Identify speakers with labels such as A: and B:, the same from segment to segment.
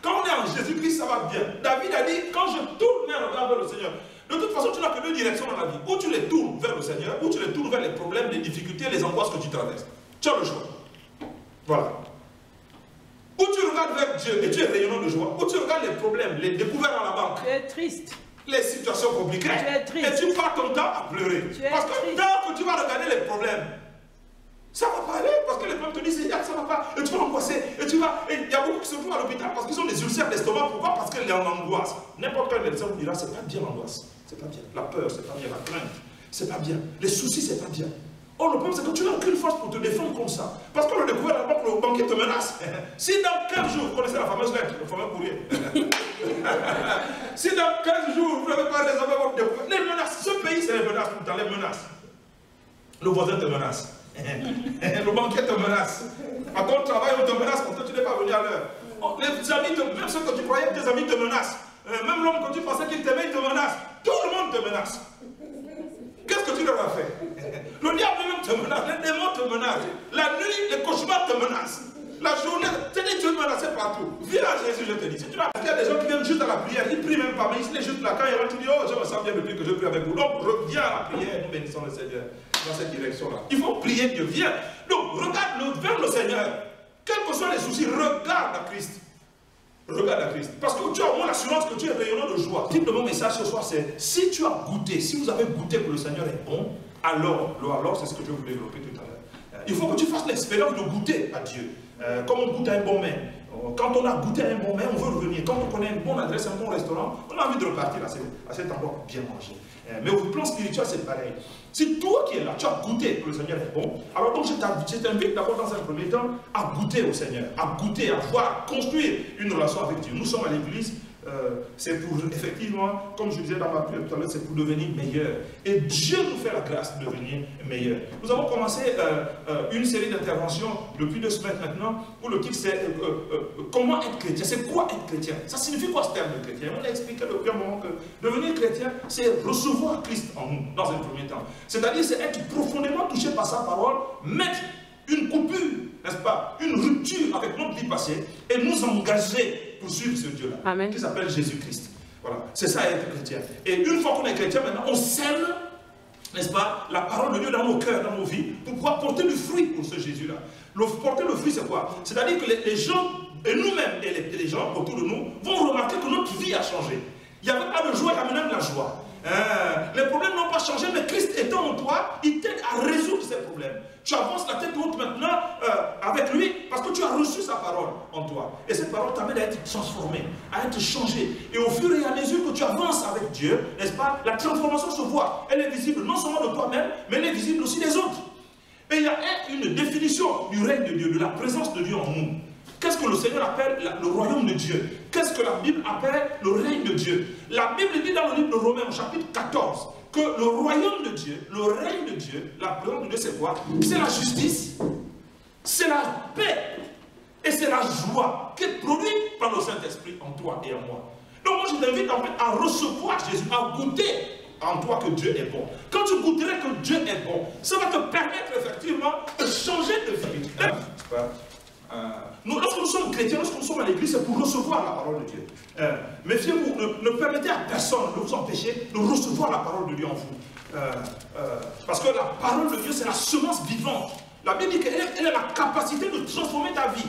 A: Quand on est en Jésus-Christ, ça va bien. David a dit, quand je tourne mes regards vers le Seigneur, de toute façon, tu n'as que deux directions dans la vie. Ou tu les tournes vers le Seigneur, ou tu les tournes vers les problèmes, les difficultés, les angoisses que tu traverses. Tu as le choix. Voilà. Ou tu regardes vers Dieu et tu es rayonnant de joie, ou tu regardes les problèmes, les découvertes à la banque.
B: Tu es triste.
A: Les situations compliquées.
B: Tu es triste.
A: Et tu passes ton temps à pleurer. Parce que tant que tu vas regarder les problèmes, ça ne va pas aller. Parce que les problèmes te disent, ça ne va pas. Et tu vas angoisser. Et il y a beaucoup qui se trouvent à l'hôpital parce qu'ils ont des ulcères d'estomac. Pourquoi? Parce qu'ils ont en angoisse. N'importe quel médecin vous dira, c'est pas bien l'angoisse. C'est pas bien. La peur, c'est pas bien. La crainte, c'est pas bien. Les soucis, c'est pas bien. Or, le problème, c'est que tu n'as aucune force pour te défendre comme ça. Parce qu'on le découvert là-bas, le banquier te menace. Si dans 15 jours, vous connaissez la fameuse lettre, le fameux courrier. Si dans 15 jours, vous n'avez pas les avoir découvert, les menaces, ce pays, c'est les menaces tout le temps, les menaces. Le voisin te menace. Le banquier te menace. À ton travail, on te menace parce que tu n'es pas venu à l'heure. Les amis, même ceux que tu croyais que tes amis te menacent. Même l'homme que tu pensais qu'il t'aimait, il te menace. Tout le monde te menace. Qu'est-ce que tu leur as fait? Le diable même te menace, les démons te menacent. La nuit, les cauchemars te menacent. La journée, tu es menacé partout. Viens à Jésus, je te dis. Si tu vas, il y a des gens qui viennent juste à la prière, ils prient même pas, mais ils sont juste là. Quand ils rentrent, tu dis, oh, je me sens bien depuis que je prie avec vous. Donc, reviens à la prière, nous bénissons le Seigneur dans cette direction-là. Il faut prier Dieu, viens. Donc, regarde vers le Seigneur. Quels que soient les soucis, regarde à Christ. Regarde à Christ. Parce que tu as au moins l'assurance que tu es rayonnant de joie. Le titre de mon message ce soir, c'est si tu as goûté, si vous avez goûté que le Seigneur est bon, alors c'est ce que je vais vous développer tout à l'heure. Il faut que tu fasses l'expérience de goûter à Dieu. Comme on goûte à un bon mets. Quand on a goûté à un bon mets, on veut revenir. Quand on connaît une bonne adresse, un bon restaurant, on a envie de repartir à cet endroit bien mangé. Mais au plan spirituel, c'est pareil. Si toi qui es là, tu as goûté que le Seigneur est bon, alors donc je t'invite d'abord dans un premier temps à goûter au Seigneur, à goûter, à voir, à construire une relation avec Dieu. Nous sommes à l'église, c'est pour, effectivement, comme je disais dans ma prière tout à l'heure, c'est pour devenir meilleur. Et Dieu nous fait la grâce de devenir meilleur. Nous avons commencé une série d'interventions depuis 2 semaines maintenant, où le titre c'est comment être chrétien. C'est quoi être chrétien? Ça signifie quoi ce terme de chrétien? On a expliqué depuis un moment que devenir chrétien, c'est recevoir Christ en nous, dans un premier temps. C'est-à-dire, c'est être profondément touché par sa parole, mettre une coupure, n'est-ce pas, une rupture avec notre vie passée, et nous engager pour suivre ce Dieu-là, qui s'appelle Jésus-Christ. Voilà, c'est ça être chrétien. Et une fois qu'on est chrétien, maintenant, on sème, n'est-ce pas, la parole de Dieu dans nos cœurs, dans nos vies, pour pouvoir porter du fruit pour ce Jésus-là. Porter le fruit, c'est quoi? C'est-à-dire que les gens, et nous-mêmes, et les gens autour de nous, vont remarquer que notre vie a changé. Il n'y avait pas de joie, il y avait même de la joie. Les problèmes n'ont pas changé, mais Christ étant en toi, il t'aide à résoudre ces problèmes. Tu avances la tête haute maintenant avec lui parce que tu as reçu sa parole en toi. Et cette parole t'amène à être transformé, à être changé. Et au fur et à mesure que tu avances avec Dieu, n'est-ce pas, la transformation se voit. Elle est visible non seulement de toi-même, mais elle est visible aussi des autres. Et il y a une définition du règne de Dieu, de la présence de Dieu en nous. Qu'est-ce que le Seigneur appelle le royaume de Dieu? Qu'est-ce que la Bible appelle le règne de Dieu? La Bible dit dans le livre de Romains, au chapitre 14, que le royaume de Dieu, le règne de Dieu, la présence de Dieu, c'est quoi? C'est la justice, c'est la paix et c'est la joie qui est produite par le Saint-Esprit en toi et en moi. Donc moi je t'invite en fait à recevoir Jésus, à goûter en toi que Dieu est bon. Quand tu goûterais que Dieu est bon, ça va te permettre effectivement de changer de vie. Lorsque nous sommes chrétiens, lorsque nous sommes à l'église, c'est pour recevoir la parole de Dieu. Méfiez-vous, ne permettez à personne de vous empêcher de recevoir la parole de Dieu en vous. Parce que la parole de Dieu, c'est la semence vivante. La Bible dit qu'elle a la capacité de transformer ta vie.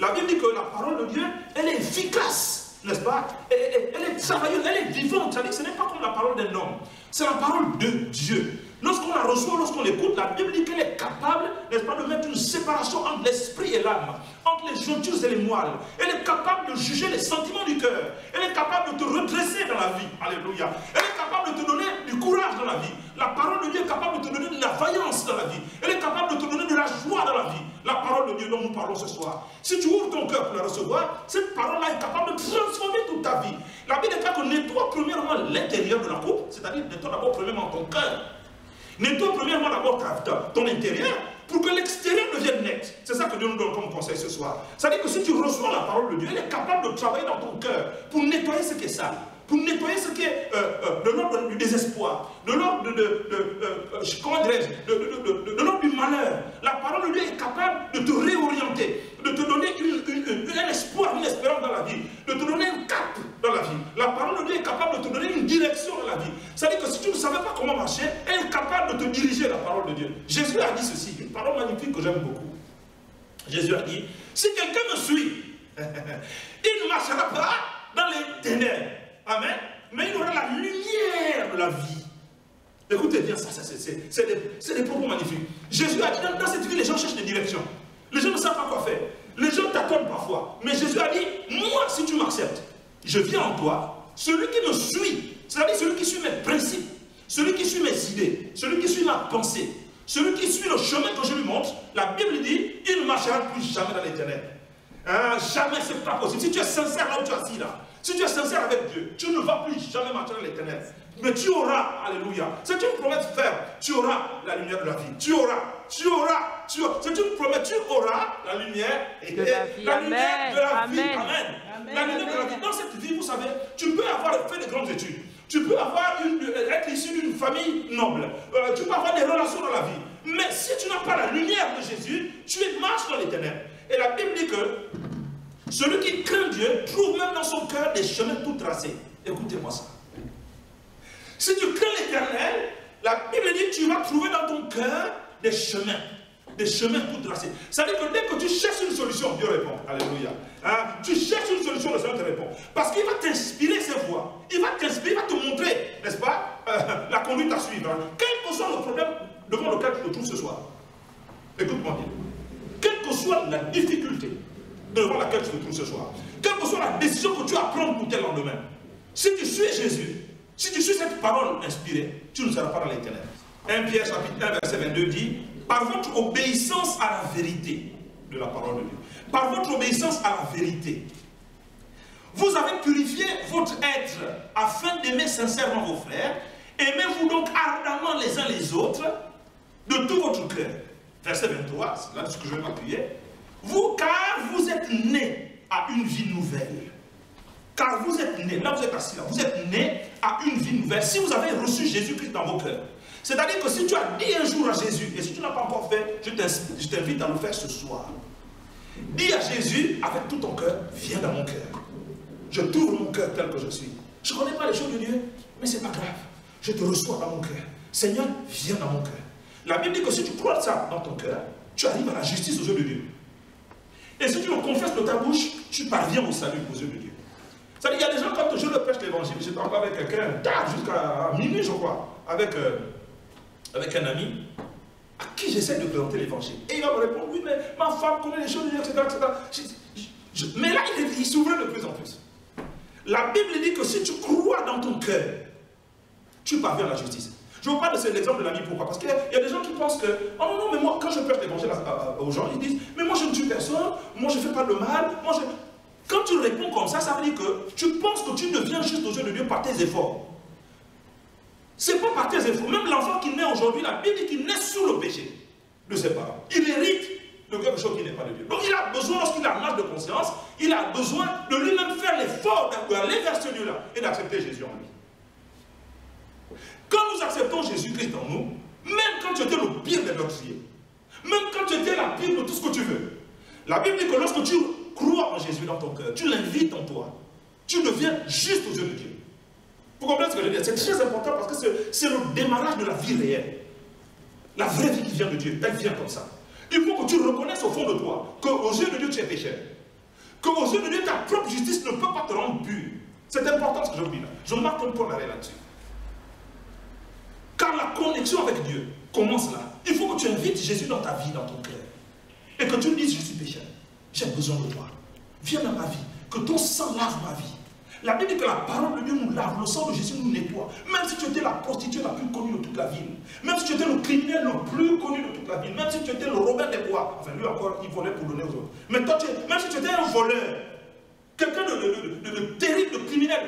A: La Bible dit que la parole de Dieu, elle est efficace, n'est-ce pas? Elle est travailleuse, elle est vivante. C'est-à-dire que ce n'est pas comme la parole d'un homme. C'est la parole de Dieu. Lorsqu'on la reçoit, lorsqu'on l'écoute, la Bible dit qu'elle est capable, n'est-ce pas, de mettre une séparation entre l'esprit et l'âme, entre les jointures et les moelles. Elle est capable de juger les sentiments du cœur. Elle est capable de te redresser dans la vie. Alléluia. Elle est capable de te donner du courage dans la vie. La parole de Dieu est capable de te donner de la vaillance dans la vie. Elle est capable de te donner de la joie dans la vie. La parole de Dieu dont nous parlons ce soir. Si tu ouvres ton cœur pour la recevoir, cette parole-là est capable de transformer toute ta vie. La Bible déclare que nettoie premièrement l'intérieur de la coupe, c'est-à-dire nettoie d'abord premièrement ton cœur. Nettoie premièrement d'abord ton intérieur pour que l'extérieur devienne net. C'est ça que Dieu nous donne comme conseil ce soir. C'est-à-dire que si tu reçois la parole de Dieu, elle est capable de travailler dans ton cœur pour nettoyer ce qui est sale. pour nettoyer ce qui est de l'ordre du désespoir, de l'ordre comment dirais-je, de l'ordre du malheur. La parole de Dieu est capable de te réorienter, de te donner un espoir, une espérance dans la vie, de te donner un cap dans la vie. La parole de Dieu est capable de te donner une direction dans la vie. C'est-à-dire que si tu ne savais pas comment marcher, elle est capable de te diriger, la parole de Dieu. Jésus a dit ceci, une parole magnifique que j'aime beaucoup. Jésus a dit, si quelqu'un me suit, il ne marchera pas dans les ténèbres. Amen. Mais il aura la lumière de la vie. Écoutez bien, ça c'est des propos magnifiques. Jésus a dit, dans cette vie, les gens cherchent des directions. Les gens ne savent pas quoi faire. Les gens t'attendent parfois. Mais Jésus a dit, moi, si tu m'acceptes, je viens en toi. Celui qui me suit, c'est-à-dire celui qui suit mes principes, celui qui suit mes idées, celui qui suit ma pensée, celui qui suit le chemin que je lui montre, la Bible dit, il ne marchera plus jamais dans les ténèbres. Jamais, c'est pas possible. Si tu es sincère là où tu es assis là, si tu es sincère avec Dieu, tu ne vas plus jamais marcher dans les ténèbres. Mais tu auras, alléluia, c'est une promesse ferme, tu auras la lumière de la vie. Tu auras, c'est une promesse, tu auras la lumière
B: de la vie.
A: La lumière de la vie.
B: Amen.
A: Amen. La lumière de la vie. Dans cette vie, vous savez, tu peux avoir fait de grandes études. Tu peux être issu d'une famille noble. Tu peux avoir des relations dans la vie. Mais si tu n'as pas la lumière de Jésus, tu marches dans les ténèbres. Et la Bible dit que celui qui craint Dieu trouve même dans son cœur des chemins tout tracés. Écoutez-moi ça. Si tu crains l'Éternel, la Bible dit que tu vas trouver dans ton cœur des chemins tout tracés. C'est-à-dire que dès que tu cherches une solution, Dieu répond. Alléluia. Tu cherches une solution, le Seigneur te répond. Parce qu'il va t'inspirer ses voies. Il va t'inspirer, il va te montrer, n'est-ce pas, la conduite à suivre. Quel que soit le problème devant lequel tu te trouves ce soir. Écoute-moi bien. Quelle que soit la difficulté devant laquelle tu te trouves ce soir, quelle que soit la décision que tu as à prendre pour tel lendemain, si tu suis Jésus, si tu suis cette parole inspirée, tu ne seras pas dans les ténèbres. 1 Pierre chapitre 1 verset 22 dit, par votre obéissance à la vérité de la parole de Dieu, par votre obéissance à la vérité, vous avez purifié votre être afin d'aimer sincèrement vos frères. Aimez-vous donc ardemment les uns les autres de tout votre cœur. Verset 23, c'est là ce que je vais m'appuyer. Vous, car vous êtes nés à une vie nouvelle. Car vous êtes nés, là vous êtes assis là, vous êtes nés à une vie nouvelle. Si vous avez reçu Jésus-Christ dans vos cœurs, c'est-à-dire que si tu as dit un jour à Jésus, et si tu n'as pas encore fait, je t'invite à le faire ce soir. Dis à Jésus, avec tout ton cœur, viens dans mon cœur. Je t'ouvre mon cœur tel que je suis. Je ne connais pas les choses de Dieu, mais ce n'est pas grave. Je te reçois dans mon cœur. Seigneur, viens dans mon cœur. La Bible dit que si tu crois ça dans ton cœur, tu arrives à la justice aux yeux de Dieu. Et si tu le confesses de ta bouche, tu parviens au salut aux yeux de Dieu. C'est-à-dire, il y a des gens, quand je leur prêche l'évangile, j'étais encore avec quelqu'un, tard, jusqu'à minuit, je crois, avec un ami, à qui j'essaie de présenter l'évangile. Et il va me répondre, oui, mais ma femme connaît les choses de Dieu, etc. etc. Mais là, il s'ouvrait de plus en plus. La Bible dit que si tu crois dans ton cœur, tu parviens à la justice. Je vous parle de l'exemple de l'ami, pourquoi? Parce qu'il y a des gens qui pensent que, oh non, non, mais moi, quand je prêche l'évangile aux gens, ils disent, mais moi je ne tue personne, moi je ne fais pas de mal, moi je... Quand tu réponds comme ça veut dire que tu penses que tu deviens juste aux yeux de Dieu par tes efforts. Ce n'est pas par tes efforts. Même l'enfant qui naît aujourd'hui, la Bible dit qu'il naît sous le péché de ses parents. Il hérite de quelque chose qui n'est pas de Dieu. Donc il a besoin, lorsqu'il a un âge de conscience, il a besoin de lui-même faire l'effort d'aller vers ce Dieu-là et d'accepter Jésus en lui. Quand nous acceptons Jésus-Christ en nous, même quand tu étais le pire des meurtriers, même quand tu étais la pire de tout ce que tu veux, la Bible dit que lorsque tu crois en Jésus dans ton cœur, tu l'invites en toi, tu deviens juste aux yeux de Dieu. Vous comprenez ce que je veux dire? C'est très important parce que c'est le démarrage de la vie réelle. La vraie vie qui vient de Dieu, elle vient comme ça. Il faut que tu reconnaisses au fond de toi qu'aux yeux de Dieu tu es pécheur. Qu'aux yeux de Dieu ta propre justice ne peut pas te rendre pur. C'est important ce que je vous dis là. Je marque un point d'arrêt là-dessus. Car la connexion avec Dieu commence là. Il faut que tu invites Jésus dans ta vie, dans ton cœur. Et que tu lui dises, je suis pécheur. J'ai besoin de toi. Viens dans ma vie. Que ton sang lave ma vie. La Bible dit que la parole de Dieu nous lave. Le sang de Jésus nous nettoie. Même si tu étais la prostituée la plus connue de toute la ville. Même si tu étais le criminel le plus connu de toute la ville. Même si tu étais le Robin des Bois. Enfin, lui encore, il volait pour donner aux autres. Mais toi, même si tu étais un voleur. Quelqu'un de terrible, de criminel.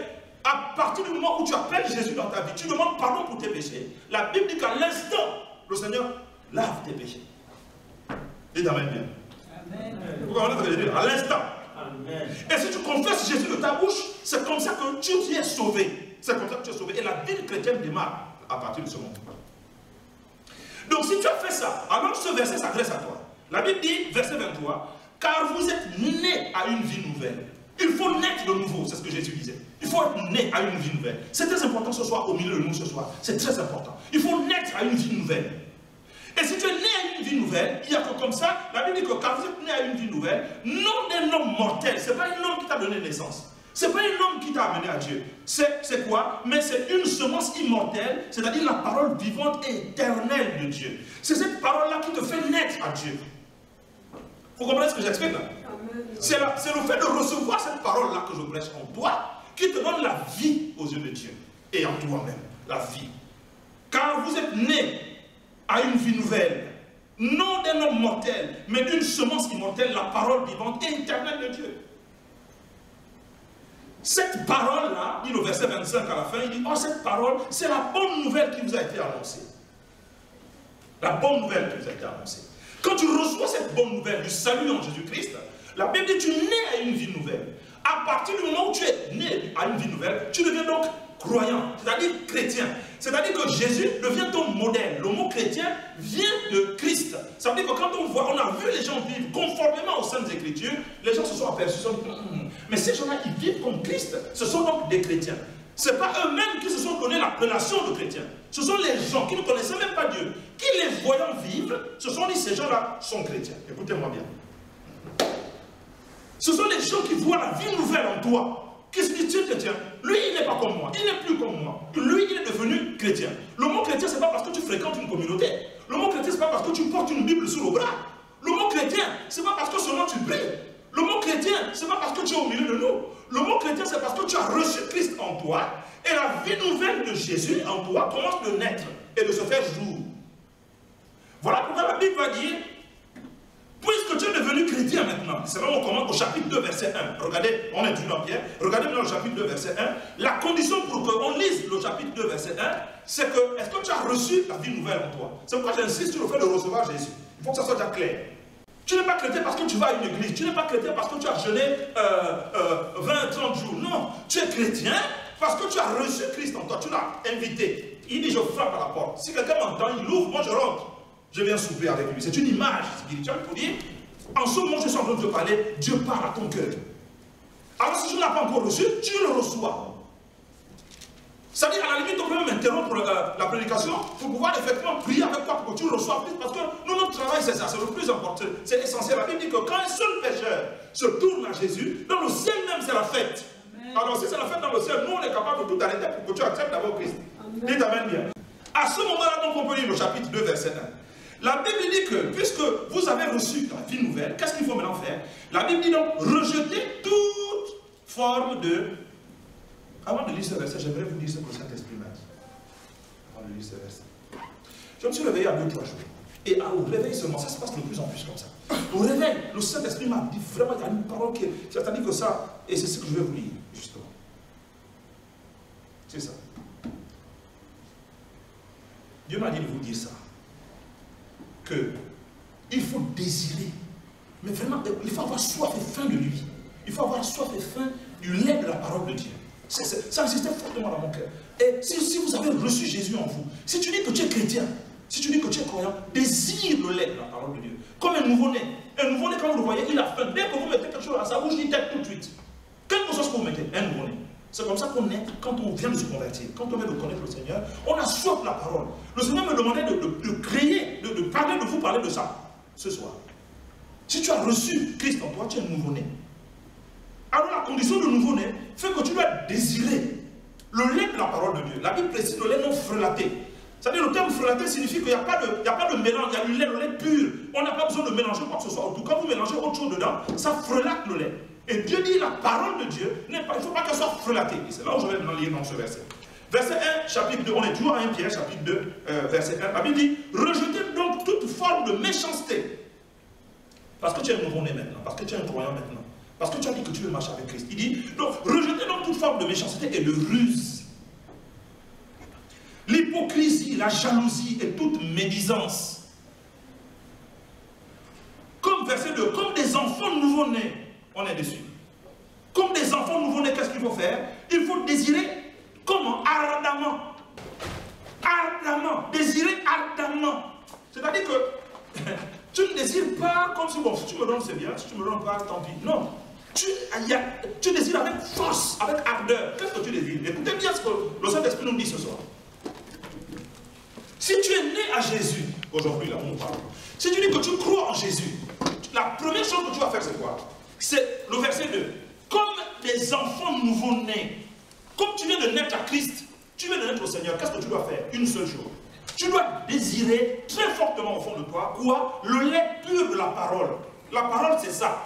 A: À partir du moment où tu appelles Jésus dans ta vie, tu demandes pardon pour tes péchés. La Bible dit qu'à l'instant, le Seigneur lave tes péchés. Dites Amen bien. Amen. Vous comprenez ce que je veux dire? À l'instant. Et si tu confesses Jésus de ta bouche, c'est comme ça que tu es sauvé. C'est comme ça que tu es sauvé. Et la vie chrétienne démarre à partir de ce moment. Donc si tu as fait ça, alors ce verset s'adresse à toi. La Bible dit, verset 23, car vous êtes nés à une vie nouvelle. Il faut naître de nouveau, c'est ce que Jésus disait. Il faut être né à une vie nouvelle. C'est très important ce soir, au milieu de nous ce soir. C'est très important. Il faut naître à une vie nouvelle. Et si tu es né à une vie nouvelle, il n'y a que comme ça, la Bible dit que quand vous êtes né à une vie nouvelle, non d'un homme mortel, ce n'est pas un homme qui t'a donné naissance. Ce n'est pas un homme qui t'a amené à Dieu. C'est quoi? Mais c'est une semence immortelle, c'est-à-dire la parole vivante et éternelle de Dieu. C'est cette parole-là qui te fait naître à Dieu. Vous comprenez ce que j'explique là? C'est le fait de recevoir cette parole-là que je prêche en toi qui te donne la vie aux yeux de Dieu. Et en toi-même, la vie. Car vous êtes nés à une vie nouvelle, non d'un homme mortel, mais d'une semence immortelle, la parole vivante et éternelle de Dieu. Cette parole-là, dit le verset 25 à la fin, il dit, oh cette parole, c'est la bonne nouvelle qui vous a été annoncée. La bonne nouvelle qui vous a été annoncée. Quand tu reçois cette bonne nouvelle du salut en Jésus-Christ, la Bible dit, tu nais à une vie nouvelle. À partir du moment où tu es né à une vie nouvelle, tu deviens donc croyant, c'est-à-dire chrétien. C'est-à-dire que Jésus devient ton modèle. Le mot chrétien vient de Christ. Ça veut dire que quand on voit, on a vu les gens vivre conformément aux Saintes Écritures, les gens se sont aperçus, se sont dit, mais ces gens-là, ils vivent comme Christ. Ce sont donc des chrétiens. Ce n'est pas eux-mêmes qui se sont donné l'appellation de chrétiens. Ce sont les gens qui ne connaissaient même pas Dieu, qui les voyant vivre, se sont dit, ces gens-là sont chrétiens. Écoutez-moi bien. Ce sont les gens qui voient la vie nouvelle en toi. Qu'est-ce qu'il dit chrétien? Lui, il n'est pas comme moi. Il n'est plus comme moi. Lui, il est devenu chrétien. Le mot chrétien, ce n'est pas parce que tu fréquentes une communauté. Le mot chrétien, ce n'est pas parce que tu portes une Bible sous le bras. Le mot chrétien, ce n'est pas parce que seulement tu pries. Le mot chrétien, ce n'est pas parce que tu es au milieu de nous. Le mot chrétien, c'est parce que tu as reçu Christ en toi. Et la vie nouvelle de Jésus en toi commence de naître et de se faire jour. Voilà pourquoi la Bible va dire, puisque tu es devenu chrétien maintenant, c'est là où on commence au chapitre 2, verset 1. Regardez, on est toujours dans Pierre. Regardez maintenant le chapitre 2, verset 1. La condition pour qu'on lise le chapitre 2, verset 1, c'est que, est-ce que tu as reçu la vie nouvelle en toi? C'est pourquoi j'insiste sur le fait de recevoir Jésus. Il faut que ça soit déjà clair. Tu n'es pas chrétien parce que tu vas à une église. Tu n'es pas chrétien parce que tu as jeûné 20-30 jours. Non, tu es chrétien parce que tu as reçu Christ en toi. Tu l'as invité. Il dit, je frappe à la porte. Si quelqu'un m'entend, il ouvre, moi je rentre. Je viens souper avec lui. C'est une image spirituelle pour dire, en ce moment je suis en train de te parler, Dieu parle à ton cœur. Alors si tu ne l'as pas encore reçu, tu le reçois. C'est-à-dire, à la limite, on peut même interrompre la prédication pour pouvoir effectivement prier avec toi pour que tu le reçoives plus. Parce que nous, notre travail, c'est ça, c'est le plus important. C'est essentiel. La Bible dit que quand un seul pécheur se tourne à Jésus, dans le ciel même, c'est la fête. Amen. Alors si c'est la fête dans le ciel, nous, on est capable de tout arrêter pour que tu acceptes d'abord Christ. Dites Amen bien. À ce moment-là, donc, on peut lire le chapitre 2, verset 1. La Bible dit que, puisque vous avez reçu la vie nouvelle, qu'est-ce qu'il faut maintenant faire? La Bible dit donc, rejeter toute forme de... Avant de lire ce verset, j'aimerais vous dire ce que le Saint-Esprit m'a dit. Avant de lire ce verset. Je me suis réveillé à 2-3 jours. Et au réveil seulement, ça se passe de plus en plus comme ça. Au réveil, le Saint-Esprit m'a dit vraiment, il y a une parole qui... C'est-à-dire que ça, et c'est ce que je vais vous lire, justement. C'est ça. Dieu m'a dit de vous dire ça. Que il faut désirer, mais vraiment, il faut avoir soif et faim de lui. Il faut avoir soif et faim du lait de la parole de Dieu. Ça existait fortement dans mon cœur. Et si vous avez reçu Jésus en vous, si tu dis que tu es chrétien, si tu dis que tu es croyant, désire le lait de la parole de Dieu. Comme un nouveau-né. Un nouveau-né, quand vous le voyez, il a faim. Dès que vous mettez quelque chose à sa bouche, il tête tout de suite. Quelque chose que vous mettez, un nouveau-né. C'est comme ça qu'on est quand on vient de se convertir. Quand on vient de connaître le Seigneur, on a soif de la parole. Le Seigneur me demandait de créer, de parler, de vous parler de ça, ce soir. Si tu as reçu Christ en toi, tu es un nouveau-né. Alors la condition de nouveau-né fait que tu dois désirer le lait de la parole de Dieu. La Bible précise le lait non frelaté. C'est-à-dire le terme frelaté signifie qu'il n'y a pas de mélange, il y a du lait, le lait pur. On n'a pas besoin de mélanger quoi que ce soit autour. Quand vous mélangez autre chose dedans, ça frelate le lait. Et Dieu dit la parole de Dieu, il ne faut pas qu'elle soit frelatée. Et c'est là où je vais lire dans ce verset. Verset 1, chapitre 2, on est toujours à 1 Pierre, chapitre 2, verset 1. La Bible dit, rejetez donc toute forme de méchanceté. Parce que tu es un nouveau-né maintenant, parce que tu es un croyant maintenant, parce que tu as dit que tu veux marcher avec Christ. Il dit, donc, rejetez donc toute forme de méchanceté et de ruse. L'hypocrisie, la jalousie et toute médisance. Comme verset 2, comme des enfants nouveau-nés, on est dessus. qu'il faut faire? Il faut désirer comment? Ardemment. Ardemment. Désirer ardemment. C'est-à-dire que tu ne désires pas comme si, bon, si tu me donnes, c'est bien, si tu ne me donnes pas, tant pis. Non. Tu désires avec force, avec ardeur. Qu'est-ce que tu désires? Écoutez bien ce que le Saint-Esprit nous dit ce soir. Si tu es né à Jésus, aujourd'hui là on parle, si tu dis que tu crois en Jésus, la première chose que tu vas faire c'est quoi? C'est le verset 2. Comme des enfants nouveau-nés, comme tu viens de naître à Christ, tu viens de naître au Seigneur, qu'est-ce que tu dois faire? Une seule chose. Tu dois désirer très fortement au fond de toi, quoi? Le lait pur de la parole. La parole c'est ça.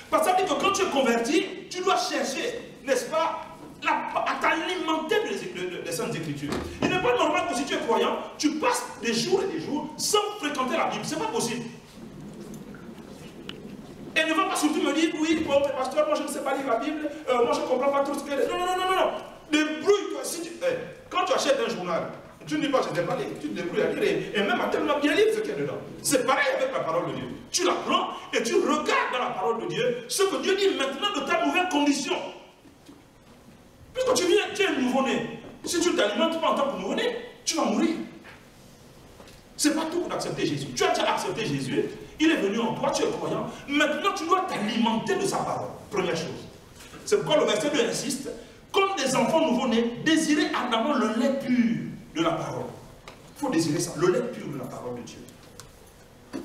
A: Parce que ça veut dire que quand tu es converti, tu dois chercher, n'est-ce pas, à t'alimenter des Saintes Écritures. Il n'est pas normal que si tu es croyant, tu passes des jours et des jours sans fréquenter la Bible. Ce n'est pas possible. Et ne va pas surtout me dire, oui, bon, mais pasteur, moi je ne sais pas lire la Bible, moi je ne comprends pas tout ce que... Non. Débrouille-toi. Quand tu achètes un journal, tu ne dis pas, je ne sais pas lire, tu te débrouilles à lire et même à tellement bien lire ce qu'il y a dedans. C'est pareil avec la parole de Dieu. Tu la prends et tu regardes dans la parole de Dieu ce que Dieu dit maintenant de ta nouvelle condition. Puisque tu es nouveau-né, si tu ne t'alimentes pas en tant que nouveau-né, tu vas mourir. Ce n'est pas tout pour accepter Jésus. Tu as déjà accepté Jésus, il est venu en toi, tu es croyant. Maintenant, tu dois t'alimenter de sa parole. Première chose. C'est pourquoi le verset 2 insiste. Comme des enfants nouveau-nés, désirez ardemment le lait pur de la parole. Il faut désirer ça, le lait pur de la parole de Dieu.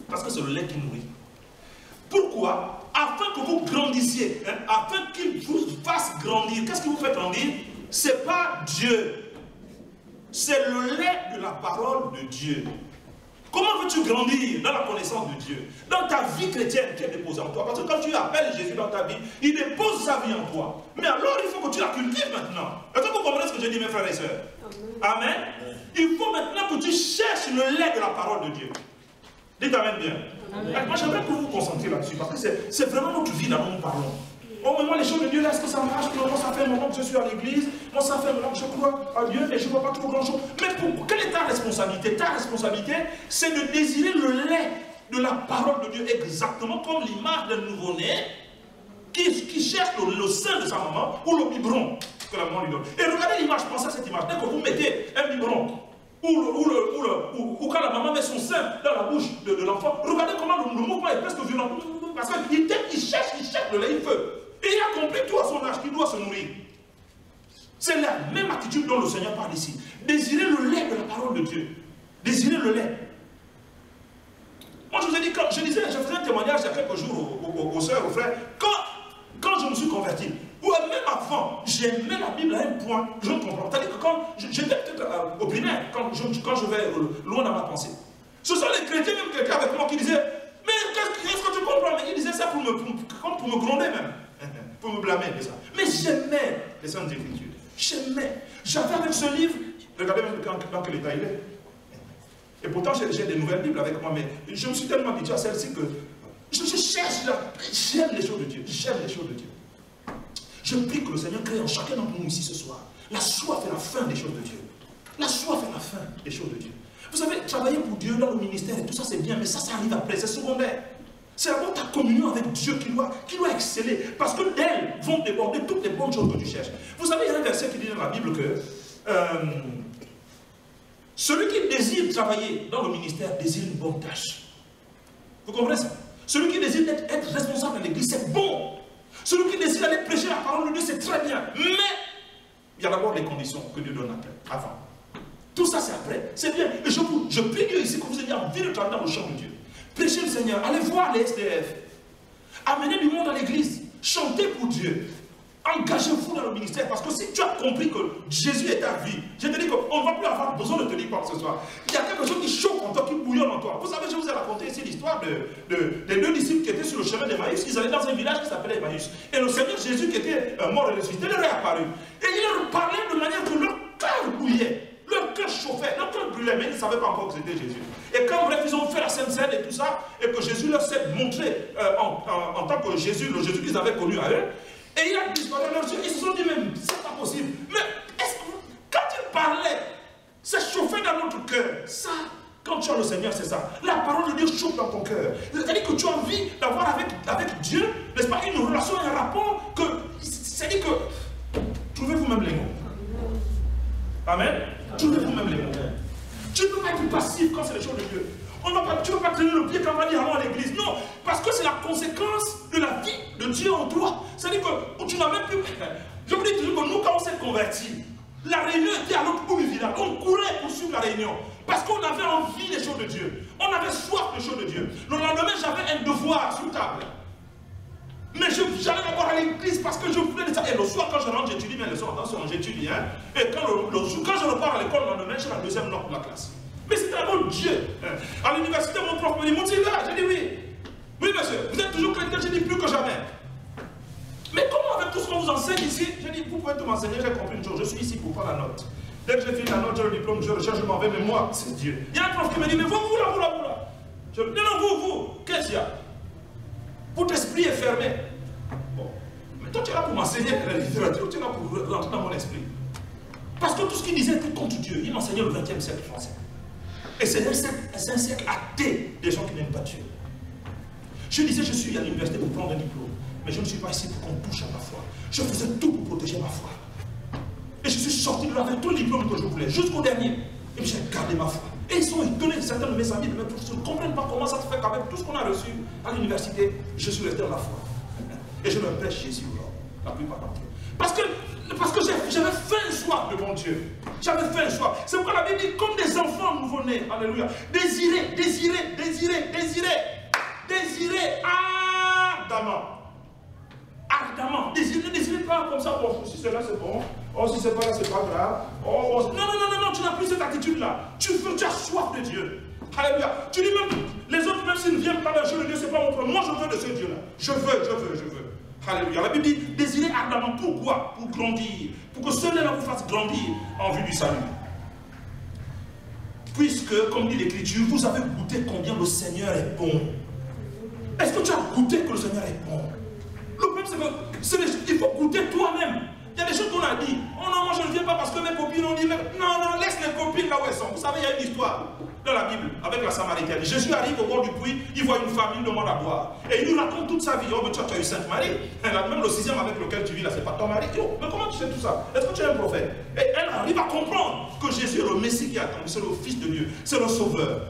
A: Parce que c'est le lait qui nourrit. Pourquoi? Afin que vous grandissiez, hein, afin qu'il vous fasse grandir. Qu'est-ce qui vous fait grandir? Ce n'est pas Dieu. C'est le lait de la parole de Dieu. Comment veux-tu grandir dans la connaissance de Dieu? Dans ta vie chrétienne qui est déposée en toi. Parce que quand tu appelles Jésus dans ta vie, il dépose sa vie en toi. Mais alors il faut que tu la cultives maintenant. Est-ce que vous comprenez ce que je dis, mes frères et sœurs? Amen. Il faut maintenant que tu cherches le lait de la parole de Dieu. Dites Amen bien. Amen. Moi j'aimerais que vous vous concentriez là-dessus. Parce que c'est vraiment notre vie là dont nous parlons. Oh, mais moi, les choses de Dieu, là, est-ce que ça marche? Moi, ça fait un moment que je suis à l'église. Moi, ça fait un moment que je crois à Dieu et je ne vois pas trop grand-chose. Mais quelle est ta responsabilité? Ta responsabilité, c'est de désirer le lait de la parole de Dieu, exactement comme l'image d'un nouveau-né qui cherche le sein de sa maman ou le biberon que la maman lui donne. Et regardez l'image, pensez à cette image. Dès que vous mettez un biberon ou quand la maman met son sein dans la bouche de l'enfant, regardez comment le mouvement est presque violent. Parce qu'il cherche le lait, il veut. Et il a compris tout à son âge qu'il doit se nourrir. C'est la même attitude dont le Seigneur parle ici. Désirer le lait de la parole de Dieu. Désirer le lait. Moi je vous ai dit, je faisais un témoignage il y a quelques jours aux sœurs, aux frères, quand je me suis converti, ou même avant, j'aimais la Bible à un point, je ne comprends pas. C'est-à-dire que quand j'étais peut-être au primaire, quand je vais loin dans ma pensée, ce sont les chrétiens, même quelqu'un avec moi qui disait, mais qu'est-ce que tu comprends? Mais il disait ça pour me gronder même. Pour me blâmer de ça. Mais j'aimais les Saintes Écritures. J'aimais. J'avais avec ce livre, regardez même dans quel état il est. Et pourtant, j'ai des nouvelles Bibles avec moi, mais je me suis tellement habitué à celle-ci que je cherche, j'aime les choses de Dieu. J'aime les choses de Dieu. Je prie que le Seigneur crée en chacun d'entre nous ici ce soir la soif et la faim des choses de Dieu. La soif et la faim des choses de Dieu. Vous savez, travailler pour Dieu dans le ministère et tout ça, c'est bien, mais ça arrive après, c'est secondaire. C'est d'abord ta communion avec Dieu qui doit exceller. Parce que d'elle vont déborder toutes les bonnes choses que tu cherches. Vous savez, il y a un verset qui dit dans la Bible que celui qui désire travailler dans le ministère désire une bonne tâche. Vous comprenez ça? Celui qui désire être responsable de l'église, c'est bon. Celui qui désire aller prêcher la parole de Dieu, c'est très bien. Mais il y a d'abord les conditions que Dieu donne avant. Tout ça, c'est après. C'est bien. Et je prie Dieu ici que vous ayez envie de travailler dans le champ de Dieu. Prêchez le Seigneur, allez voir les SDF, amenez du monde à l'église, chantez pour Dieu, engagez-vous dans le ministère, parce que si tu as compris que Jésus est ta vie, je te dis qu'on ne va plus avoir besoin de te dire quoi que ce soit. Il y a quelque chose qui chauffe en toi, qui bouillonne en toi. Vous savez, je vous ai raconté ici l'histoire des deux disciples qui étaient sur le chemin d'Emmaüs. Ils allaient dans un village qui s'appelait Emmaüs. Et le Seigneur Jésus, qui était mort et ressuscité, leur est apparu. Et il leur parlait de manière que leur cœur bouillait. Leur cœur chauffait, leur cœur brûlait, mais ils ne savaient pas encore que c'était Jésus. Et quand bref, ils ont fait la Sainte Seine et tout ça, et que Jésus leur s'est montré en tant que Jésus, le Jésus qu'ils avaient connu à eux, et il a disparu à leurs yeux, ils se sont dit même, c'est pas possible. Mais est-ce que quand il parlait, ça chauffait dans notre cœur. Ça, quand tu as le Seigneur, c'est ça. La parole de Dieu chauffe dans ton cœur. C'est-à-dire que tu as envie d'avoir avec Dieu, n'est-ce pas, une relation, un rapport que C'est-à-dire que, trouvez vous-même les mots. Amen. Trouvez vous-même les mots. Tu ne peux pas être passif quand c'est les choses de Dieu. Tu ne peux pas tenir le pied quand on va dire allons à l'église. Non, parce que c'est la conséquence de la vie de Dieu en toi. C'est-à-dire que tu n'as même plus... Je vous dis toujours que nous, quand on s'est convertis, la réunion était à l'autre bout du village. On courait pour suivre la réunion. Parce qu'on avait envie des choses de Dieu. On avait soif des choses de Dieu. Le lendemain, j'avais un devoir sur table. Mais j'allais d'abord à l'église parce que je voulais des... Et le soir, quand je rentre, j'étudie. Mais le soir, attention, j'étudie. Hein? Et quand je repars à l'école, le lendemain, j'ai la deuxième note de la classe. Mais c'est un bon Dieu. À l'université, mon prof me dit, mon là, j'ai dit oui. Oui, monsieur, vous êtes toujours chrétien, j'ai dit plus que jamais. Mais comment avec tout ce qu'on vous enseigne ici? J'ai dit, vous pouvez tout m'enseigner, j'ai compris une chose, je suis ici pour prendre la note. Dès que j'ai fini la note, j'ai le diplôme, je recherche, je m'en vais, mais moi, c'est Dieu. Il y a un prof qui me dit, mais vous là. Je dis, non, vous, qu'est-ce qu'il y a? Votre esprit est fermé. Bon, mais toi, tu es là pour m'enseigner la littérature, tu es là pour rentrer dans mon esprit. Parce que tout ce qu'il disait était contre Dieu. Il m'enseignait le 20e siècle français. Et c'est un siècle athée des gens qui n'aiment pas Dieu. Je disais, je suis à l'université pour prendre un diplôme. Mais je ne suis pas ici pour qu'on touche à ma foi. Je faisais tout pour protéger ma foi. Et je suis sorti de là avec tout le diplôme que je voulais, jusqu'au dernier. Et puis j'ai gardé ma foi. Et ils sont étonnés, certains de mes amis, de mes professeurs, ne comprennent pas comment ça se fait qu'avec tout ce qu'on a reçu à l'université, je suis resté dans la foi. Et je leur prêche Jésus aujourd'hui, la plupart d'entre eux. Parce que j'avais faim et soif de mon Dieu. J'avais faim et soif. C'est pourquoi la Bible dit, comme des enfants nouveau-nés, alléluia, désirez ardemment. Désirez pas comme ça, bon, si c'est là, c'est bon. Oh, si c'est pas là, c'est pas grave. Oh, non, tu n'as plus cette attitude-là. Tu as soif de Dieu. Alléluia. Tu dis même, les autres, même s'ils ne viennent pas d'un jeu de Dieu, c'est pas mon problème. Moi, je veux de ce Dieu-là. Je veux. Alléluia. La Bible dit, désirez ardemment. Pourquoi? Pour grandir. Pour que cela vous fasse grandir en vue du salut. Puisque, comme dit l'Écriture, vous avez goûté combien le Seigneur est bon. Est-ce que tu as goûté que le Seigneur est bon? Le problème, c'est qu'il faut goûter toi-même. Il y a des choses qu'on a dit. Oh non, moi je ne viens pas parce que mes copines ont dit. Mais... Non, laisse les copines là où elles sont. Vous savez, il y a une histoire dans la Bible avec la Samaritaine. Jésus arrive au bord du puits, il voit une femme, il demande à boire. Et il nous raconte toute sa vie. Oh, mais tu as eu Sainte Marie. Même le 6e avec lequel tu vis là, c'est pas ton mari. Oh, mais comment tu sais tout ça? Est-ce que tu es un prophète? Et elle arrive à comprendre que Jésus est le Messie qui attend. C'est le Fils de Dieu. C'est le Sauveur.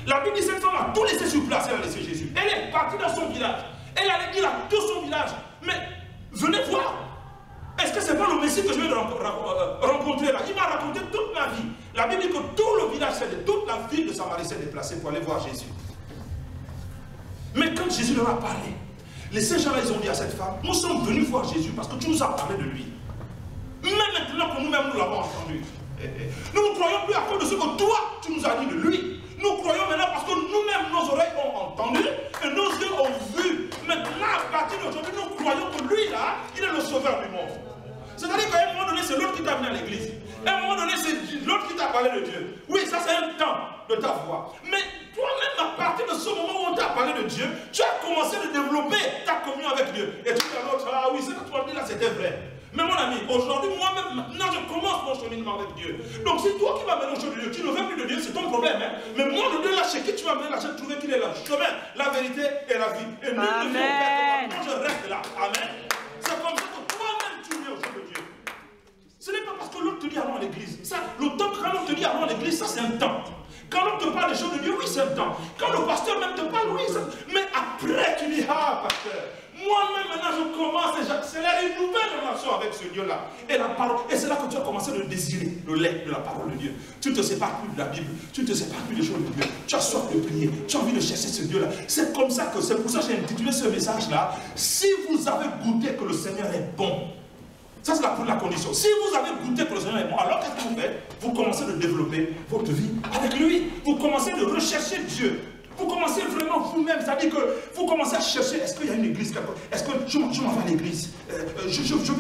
A: La Bible dit cette femme a tout laissé sur place. Elle a laissé Jésus. Elle est partie dans son village. Elle allait dire à tout son village, mais venez voir. Est-ce que ce n'est pas le Messie que je vais rencontrer là? Il m'a raconté toute ma vie. La Bible dit que tout le village, toute la ville de Samarie s'est déplacée pour aller voir Jésus. Mais quand Jésus leur a parlé, ces gens-là, ils ont dit à cette femme, nous sommes venus voir Jésus parce que tu nous as parlé de lui. Même maintenant que nous-mêmes nous l'avons entendu. Nous ne croyons plus à cause de ce que toi, tu nous as dit de lui. Nous croyons maintenant parce que nous-mêmes, nos oreilles ont entendu et nos yeux ont vu. Maintenant, à partir d'aujourd'hui, nous croyons que lui, là, il est le sauveur du monde. C'est-à-dire qu'à un moment donné, c'est l'autre qui t'a amené à l'église. À un moment donné, c'est l'autre qui t'a parlé de Dieu. Oui, ça c'est un temps de ta foi. Mais toi-même, à partir de ce moment où on t'a parlé de Dieu, tu as commencé à développer ta communion avec Dieu. Et tu dis à l'autre, ah oui, ce que tu as dit là, c'était vrai. Mais mon ami, aujourd'hui, moi-même, maintenant, je commence mon cheminement avec Dieu. Donc, c'est toi qui m'amènes au chemin de Dieu. Tu ne veux plus de Dieu, c'est ton problème. Hein? Mais moi, le Dieu, là, chez qui tu m'amènes, là, j'ai trouvé qu'il est le chemin, la vérité et la vie. Et nul ne vient au Père que moi, je reste là. Amen. C'est comme ça que toi-même, tu viens au chemin de Dieu. Ce n'est pas parce que l'autre te dit allons à l'église. Le temps quand l'autre te dit allons à l'église, ça c'est un temps. Quand l'autre te parle des choses de Dieu, oui, c'est un temps. Quand le pasteur même te parle, oui, c'est... Mais après, tu dis, ah, pasteur, moi-même, maintenant, je commence et j'accélère une nouvelle relation avec ce Dieu-là. Et la parole, et c'est là que tu as commencé à désirer le lait de la parole de Dieu. Tu ne te sépares plus de la Bible, tu ne te sépares plus des choses de Dieu. Tu as soif de prier, tu as envie de chercher ce Dieu-là. C'est comme ça que, c'est pour ça que j'ai intitulé ce message-là. Si vous avez goûté que le Seigneur est bon, ça c'est la condition. Si vous avez goûté que le Seigneur est bon, alors qu'est-ce que vous faites? Vous commencez à développer votre vie avec lui. Vous commencez à rechercher Dieu. Vous commencez vraiment vous-même, c'est-à-dire que vous commencez à chercher, est-ce qu'il y a une église quelque part? Est-ce que je m'en vais à l'église?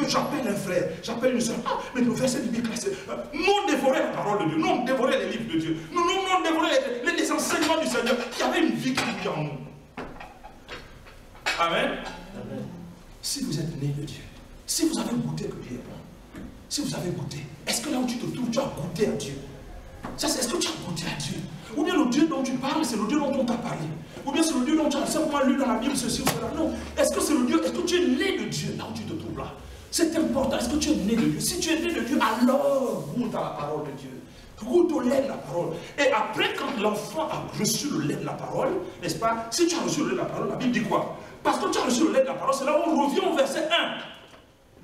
A: J'appelle un frère, j'appelle une soeur. Ah, mais le verset biblique là, c'est... nous dévorer la parole de Dieu, nous dévorer les livres de Dieu, nous dévorer les enseignements du Seigneur. Il y avait une vie qui vivait en nous. Amen. Amen. Si vous êtes né de Dieu, si vous avez goûté que Dieu est bon, si vous avez goûté, est-ce que là où tu te trouves, tu as goûté à Dieu? Ça, c'est est-ce que tu as goûté à Dieu? Ou bien le Dieu dont tu parles, c'est le Dieu dont on t'a parlé? Ou bien c'est le Dieu dont tu as simplement lu dans la Bible ceci ou cela? Non. Est-ce que c'est le Dieu? Est-ce que tu es né de Dieu là où tu te trouves là? C'est important. Est-ce que tu es né de Dieu? Si tu es né de Dieu, alors goûte à la parole de Dieu. Goûte au lait de la parole. Et après, quand l'enfant a reçu le lait de la parole, n'est-ce pas? Si tu as reçu le lait de la parole, la Bible dit quoi? Parce que tu as reçu le lait de la parole, c'est là où on revient au verset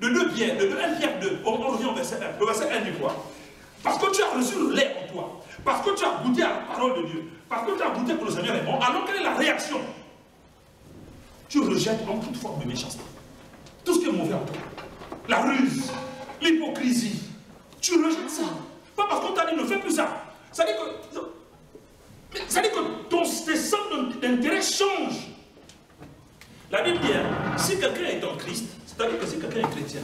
A: 1. De 2 Pierre, de 1 Pierre 2, on revient au verset 1. Le verset 1 dit quoi? Parce que tu as reçu le lait en toi. Parce que tu as goûté à la parole de Dieu. Parce que tu as goûté que le Seigneur est bon. Alors quelle est la réaction? Tu rejettes en toute forme de méchanceté. Tout ce qui est mauvais en toi. La ruse, l'hypocrisie. Tu rejettes ça. Pas parce qu'on t'a dit ne fais plus ça. Ça dit que tes centres d'intérêt changent. La Bible dit, si quelqu'un est en Christ, c'est-à-dire que si quelqu'un est chrétien,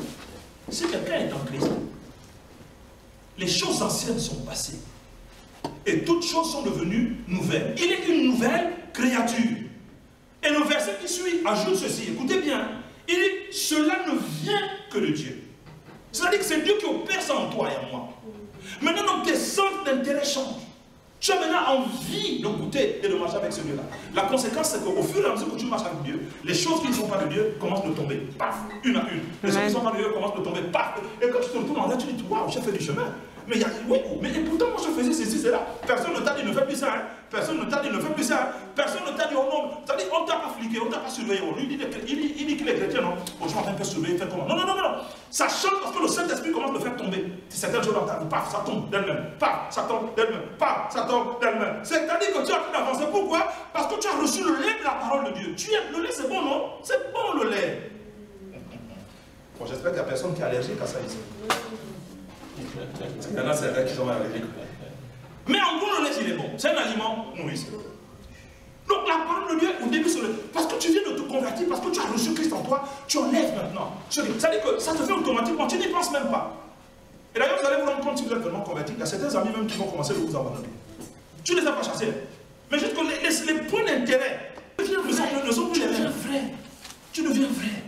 A: si quelqu'un est en Christ, les choses anciennes sont passées. Et toutes choses sont devenues nouvelles. Il est une nouvelle créature. Et le verset qui suit ajoute ceci. Écoutez bien. Il dit, cela ne vient que de Dieu. C'est-à-dire que c'est Dieu qui opère ça en toi et en moi. Maintenant, donc, tes centres d'intérêt changent. Tu as maintenant envie de goûter et de marcher avec ce Dieu-là. La conséquence, c'est qu'au fur et à mesure que tu marches avec Dieu, les choses qui ne sont pas de Dieu commencent de tomber, paf, une à une. Les choses qui ne sont pas de Dieu commencent de tomber, paf. Et quand tu te retournes en là, tu dis, waouh, j'ai fait du chemin. Mais il y a, oui, mais et pourtant, moi je faisais ceci, cela. Personne ne t'a dit, ne fais plus ça. Hein. Personne ne t'a dit, ne fais plus ça. Hein. Personne ne t'a dit, oh non. C'est-à-dire, on ne t'a pas fliqué, on ne t'a pas surveillé. Lui, il dit qu'il est chrétien, non? Oh, je suis en train de faire surveiller, faire comment? Non, non, non, non. Ça change parce que le Saint-Esprit commence à faire tomber. Certaines choses dans ta vie, paf, ça tombe d'elle-même. Paf, ça tombe d'elle-même. Paf, ça tombe d'elle-même. C'est-à-dire que tu es en train d'avancer. Pourquoi? Parce que tu as reçu le lait de la parole de Dieu. Le lait, c'est bon, non? C'est bon, le lait. Bon, j'espère qu'il n'y a personne qui est allergique à ça ici. Il y en a certains qui sont allergiques. Mais en gros, le lait, il est bon. C'est un aliment nourrisseur. Donc la parole de Dieu, au début, c'est le... Parce que tu viens de te convertir, parce que tu as reçu Christ en toi, tu enlèves maintenant. C'est-à-dire que ça te fait automatiquement, tu n'y penses même pas. Et d'ailleurs, vous allez vous rendre compte si vous êtes vraiment converti, il y a certains amis même qui vont commencer de vous abandonner. Tu ne les as pas chassés. Mais juste que les points d'intérêt ne sont plus les mêmes. Tu deviens vrai.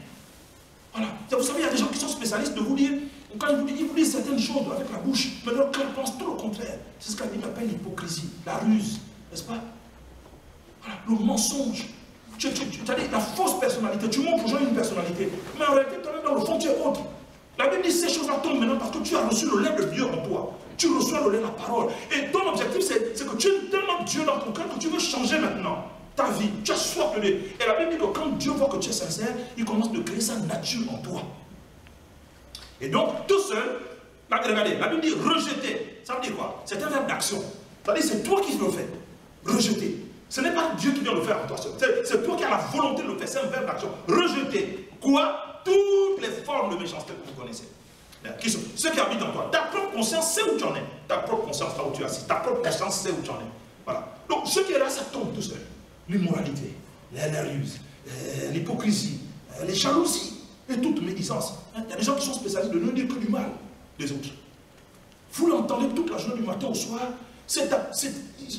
A: Voilà. Vous savez, il y a des gens qui sont spécialistes de vous dire, quand ils vous disent certaines choses avec la bouche, mais leur cœur pense tout le contraire. C'est ce qu'on appelle l'hypocrisie, la ruse, n'est-ce pas? Voilà, le mensonge. Tu as dit la fausse personnalité. Tu montres aux gens une personnalité, mais en réalité, toi-même dans le fond, tu es autre. La Bible dit ces choses-là tombent maintenant parce que tu as reçu le lait de Dieu en toi. Tu reçois le lait de la parole. Et ton objectif, c'est que tu aimes tellement Dieu dans ton cœur que tu veux changer maintenant ta vie. Tu as soif de lui. Et la Bible dit que quand Dieu voit que tu es sincère, il commence de créer sa nature en toi. Et donc, tout seul, regardez, la Bible dit rejeter. Ça veut dire quoi? C'est un verbe d'action. C'est-à-dire c'est toi qui le fais. Rejeter. Ce n'est pas Dieu qui vient le faire en toi. C'est toi qui as la volonté de le faire. C'est un verbe d'action. Rejeter. Quoi? Toutes les formes de méchanceté que vous connaissez. Qui sont ceux qui habitent en toi. Ta propre conscience sait où tu en es. Ta propre conscience, là où tu es assis. Ta propre conscience sait où tu en es. Voilà. Donc, ce qui est là, ça tombe tout seul. L'immoralité, la ruse, l'hypocrisie, les jalousies et toute médisance. Il y a des gens qui sont spécialistes de ne dire que du mal des autres. Vous l'entendez toute la journée du matin au soir.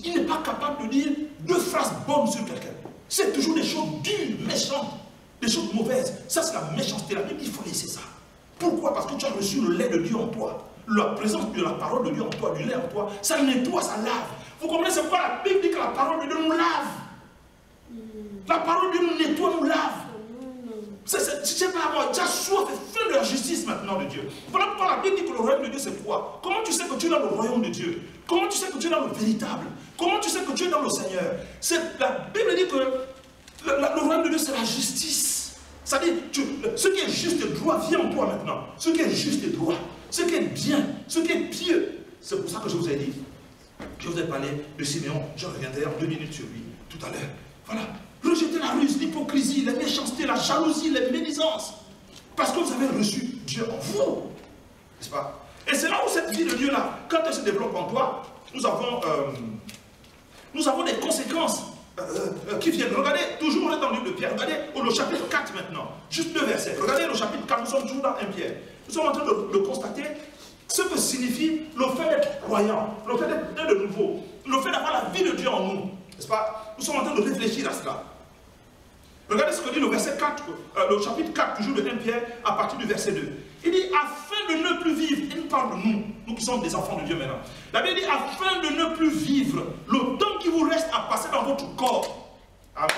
A: Il n'est pas capable de dire 2 phrases bonnes sur quelqu'un. C'est toujours des choses dures, méchantes, des choses mauvaises. Ça, c'est la méchanceté. La Bible dit qu'il faut laisser ça. Pourquoi? Parce que tu as reçu le lait de Dieu en toi. La présence de la parole de Dieu en toi, du lait en toi, ça nettoie, ça lave. Vous comprenez, c'est pourquoi la Bible dit que la parole de Dieu nous lave. La parole de Dieu nous nettoie, nous lave. C'est pas à moi, tu as soif et faim de la justice maintenant de Dieu. Voilà pourquoi la Bible dit que le royaume de Dieu c'est quoi? Comment tu sais que tu es dans le royaume de Dieu? Comment tu sais que tu es dans le véritable? Comment tu sais que tu es dans le Seigneur? La Bible dit que le royaume de Dieu c'est la justice. C'est-à-dire, ce qui est juste et droit vient en toi maintenant. Ce qui est juste et droit, ce qui est bien, ce qui est pieux. C'est pour ça que je vous ai dit, je vous ai parlé de Siméon, je reviendrai en 2 minutes sur lui tout à l'heure. Voilà. Rejetez la ruse, l'hypocrisie, la méchanceté, la jalousie, les médisances. Parce que vous avez reçu Dieu en vous. N'est-ce pas? Et c'est là où cette vie de Dieu-là, quand elle se développe en toi, nous avons des conséquences qui viennent. Regardez, toujours on est dans le livre de Pierre. Regardez le chapitre 4 maintenant. Juste 2 versets. Regardez le chapitre 4, nous sommes toujours dans 1 Pierre. Nous sommes en train de constater ce que signifie le fait d'être croyant, le fait d'être de nouveau, le fait d'avoir la vie de Dieu en nous. N'est-ce pas? Nous sommes en train de réfléchir à cela. Regardez ce que dit le verset 4, le chapitre 4, toujours de 1 Pierre, à partir du verset 2. Il dit, afin de ne plus vivre, il nous parle de nous, nous qui sommes des enfants de Dieu maintenant. La Bible dit, afin de ne plus vivre le temps qui vous reste à passer dans votre corps. Amen.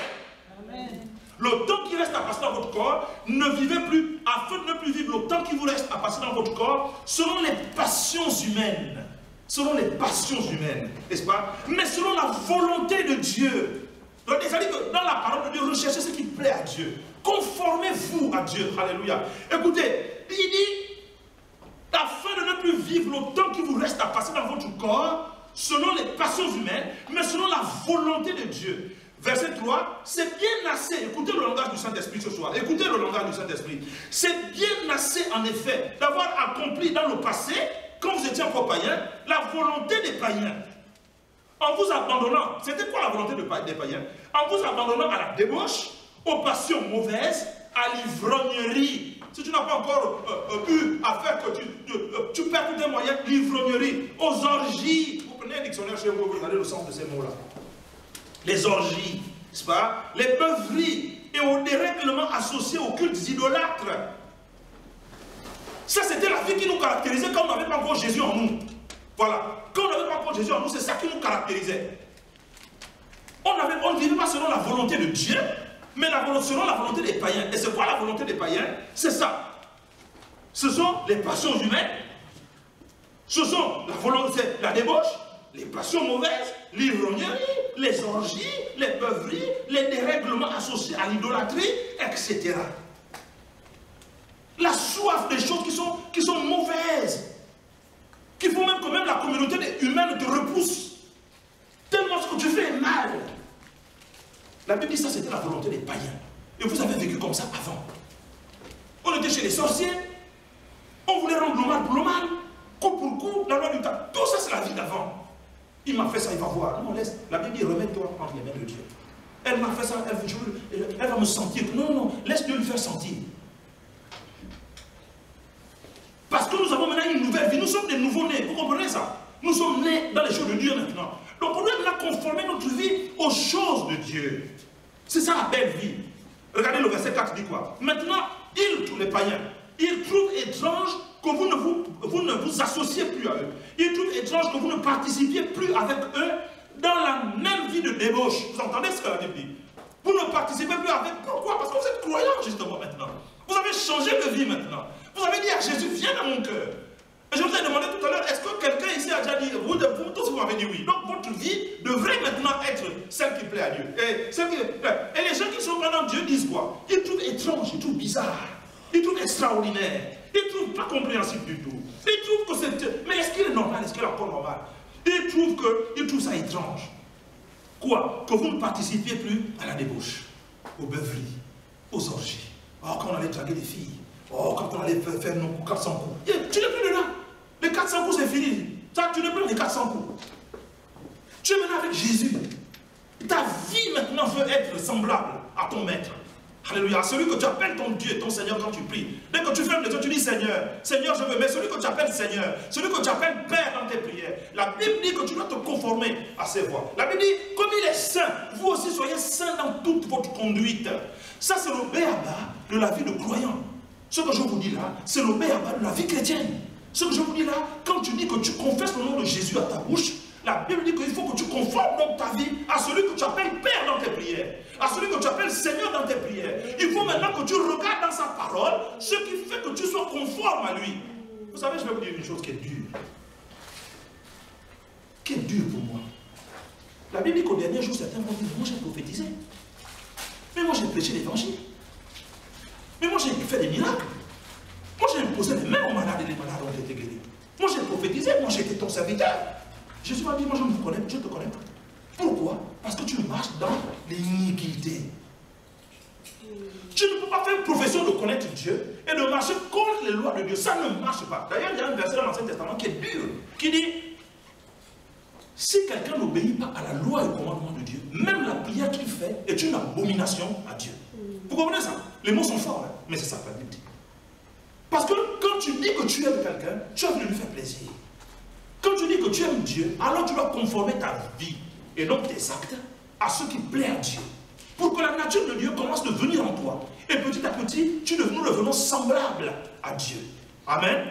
A: Amen. Le temps qui reste à passer dans votre corps, ne vivez plus, afin de ne plus vivre le temps qui vous reste à passer dans votre corps, selon les passions humaines. Selon les passions humaines, n'est-ce pas? Mais selon la volonté de Dieu. Donc, c'est-à-dire que dans la parole de Dieu, recherchez ce qui plaît à Dieu. Conformez-vous à Dieu. Alléluia. Écoutez, il dit, afin de ne plus vivre le temps qui vous reste à passer dans votre corps, selon les passions humaines, mais selon la volonté de Dieu. Verset 3, c'est bien assez, écoutez le langage du Saint-Esprit ce soir, écoutez le langage du Saint-Esprit. C'est bien assez en effet d'avoir accompli dans le passé, quand vous étiez encore païen, la volonté des païens. En vous abandonnant, c'était quoi la volonté des païens? En vous abandonnant à la débauche, aux passions mauvaises, à l'ivrognerie. Si tu n'as pas encore eu à faire que tu perds tous tes moyens, l'ivrognerie, aux orgies. Vous prenez un dictionnaire chez vous, vous regardez le sens de ces mots-là. Les orgies, n'est-ce pas? Les beuveries et aux dérèglements associés aux cultes idolâtres. Ça, c'était la vie qui nous caractérisait quand on n'avait pas encore Jésus en nous. Voilà. Quand on n'avait pas encore Jésus en nous, c'est ça qui nous caractérisait. On ne vivait pas selon la volonté de Dieu, mais selon la volonté des païens. Et c'est quoi la volonté des païens? C'est ça. Ce sont les passions humaines, ce sont la débauche, les passions mauvaises, l'ivrognerie, les orgies, les beuveries, les dérèglements associés à l'idolâtrie, etc. La soif des choses qui sont mauvaises, qui font même que même la communauté humaine te repousse. Tellement ce que tu fais est mal. La Bible dit ça, c'était la volonté des païens. Et vous avez vécu comme ça avant. On était chez les sorciers, on voulait rendre le mal pour le mal, coup pour coup, la loi du temps. Tout ça, c'est la vie d'avant. Il m'a fait ça, il va voir. Non, laisse. La Bible dit, remets-toi entre les mains de Dieu. Elle m'a fait ça, elle va me sentir. Non, non, laisse Dieu lui faire sentir. Parce que nous avons maintenant une nouvelle vie. Nous sommes des nouveaux-nés. Vous comprenez ça? Nous sommes nés dans les choses de Dieu maintenant. Donc on doit maintenant conformer notre vie aux choses de Dieu. C'est ça la belle vie. Regardez le verset 4 dit quoi? Maintenant, tous les païens, ils trouvent étrange que vous ne vous associez plus à eux. Ils trouvent étrange que vous ne participiez plus avec eux dans la même vie de débauche. Vous entendez ce que la Bible dit? Vous ne participez plus avec. Pourquoi? Parce que vous êtes croyants justement maintenant. Vous avez changé de vie maintenant. Vous avez dit à Jésus, viens dans mon cœur. Et je vous ai demandé tout à l'heure, est-ce que quelqu'un ici a déjà dit, vous tous vous m'avez dit oui. Donc votre vie devrait maintenant être celle qui plaît à Dieu. Et les gens qui sont pendant Dieu disent quoi? Ils trouvent étrange, ils trouvent bizarre, ils trouvent extraordinaire, ils trouvent pas compréhensible du tout. Ils trouvent que c'est... Mais est-ce qu'il est normal? Est-ce qu'il est encore normal? Ils trouvent ça étrange. Quoi? Que vous ne participiez plus à la débauche, aux beuveries, aux orgies. Oh, quand on allait draguer des filles. Oh, quand on allait faire nos 400 coups. Tu n'es plus dedans. Les 400 coups, c'est fini. Ça, tu n'es plus les 400 coups. Tu es maintenant avec Jésus. Ta vie maintenant veut être semblable à ton maître. Alléluia. Celui que tu appelles ton Dieu, ton Seigneur quand tu pries. Dès que tu fermes les yeux, tu dis Seigneur. Seigneur, je veux. Mais celui que tu appelles Seigneur, celui que tu appelles Père dans tes prières. La Bible dit que tu dois te conformer à ses voies. La Bible dit, comme il est saint, vous aussi soyez saints dans toute votre conduite. Ça, c'est le béaba de la vie de croyant. Ce que je vous dis là, c'est le béaba de la vie chrétienne. Ce que je vous dis là, quand tu dis que tu confesses le nom de Jésus à ta bouche, la Bible dit qu'il faut que tu conformes donc ta vie à celui que tu appelles Père dans tes prières, à celui que tu appelles Seigneur dans tes prières. Il faut maintenant que tu regardes dans sa parole ce qui fait que tu sois conforme à lui. Vous savez, je vais vous dire une chose qui est dure. Qui est dure pour moi. La Bible dit qu'au dernier jour, certains vont dire, moi j'ai prophétisé. Mais moi j'ai prêché l'évangile. Mais moi j'ai fait des miracles. Moi j'ai imposé les mains aux malades et les malades ont été guéris. Moi j'ai prophétisé, moi j'ai été ton serviteur. Jésus m'a dit, moi je ne vous connais, je te connais pas. Pourquoi? Parce que tu marches dans l'iniquité. Tu ne peux pas faire une profession de connaître Dieu et de marcher contre les lois de Dieu. Ça ne marche pas. D'ailleurs, il y a un verset dans l'Ancien Testament qui est dur, qui dit, si quelqu'un n'obéit pas à la loi et au commandement de Dieu, même la prière qu'il fait est une abomination à Dieu. Vous comprenez ça? Les mots sont forts, hein? Mais c'est ça que la Bible dit. Parce que quand tu dis que tu aimes quelqu'un, tu as voulu lui faire plaisir. Quand tu dis que tu aimes Dieu, alors tu dois conformer ta vie et donc tes actes à ce qui plaît à Dieu. Pour que la nature de Dieu commence à venir en toi. Et petit à petit, nous devenons semblables à Dieu. Amen.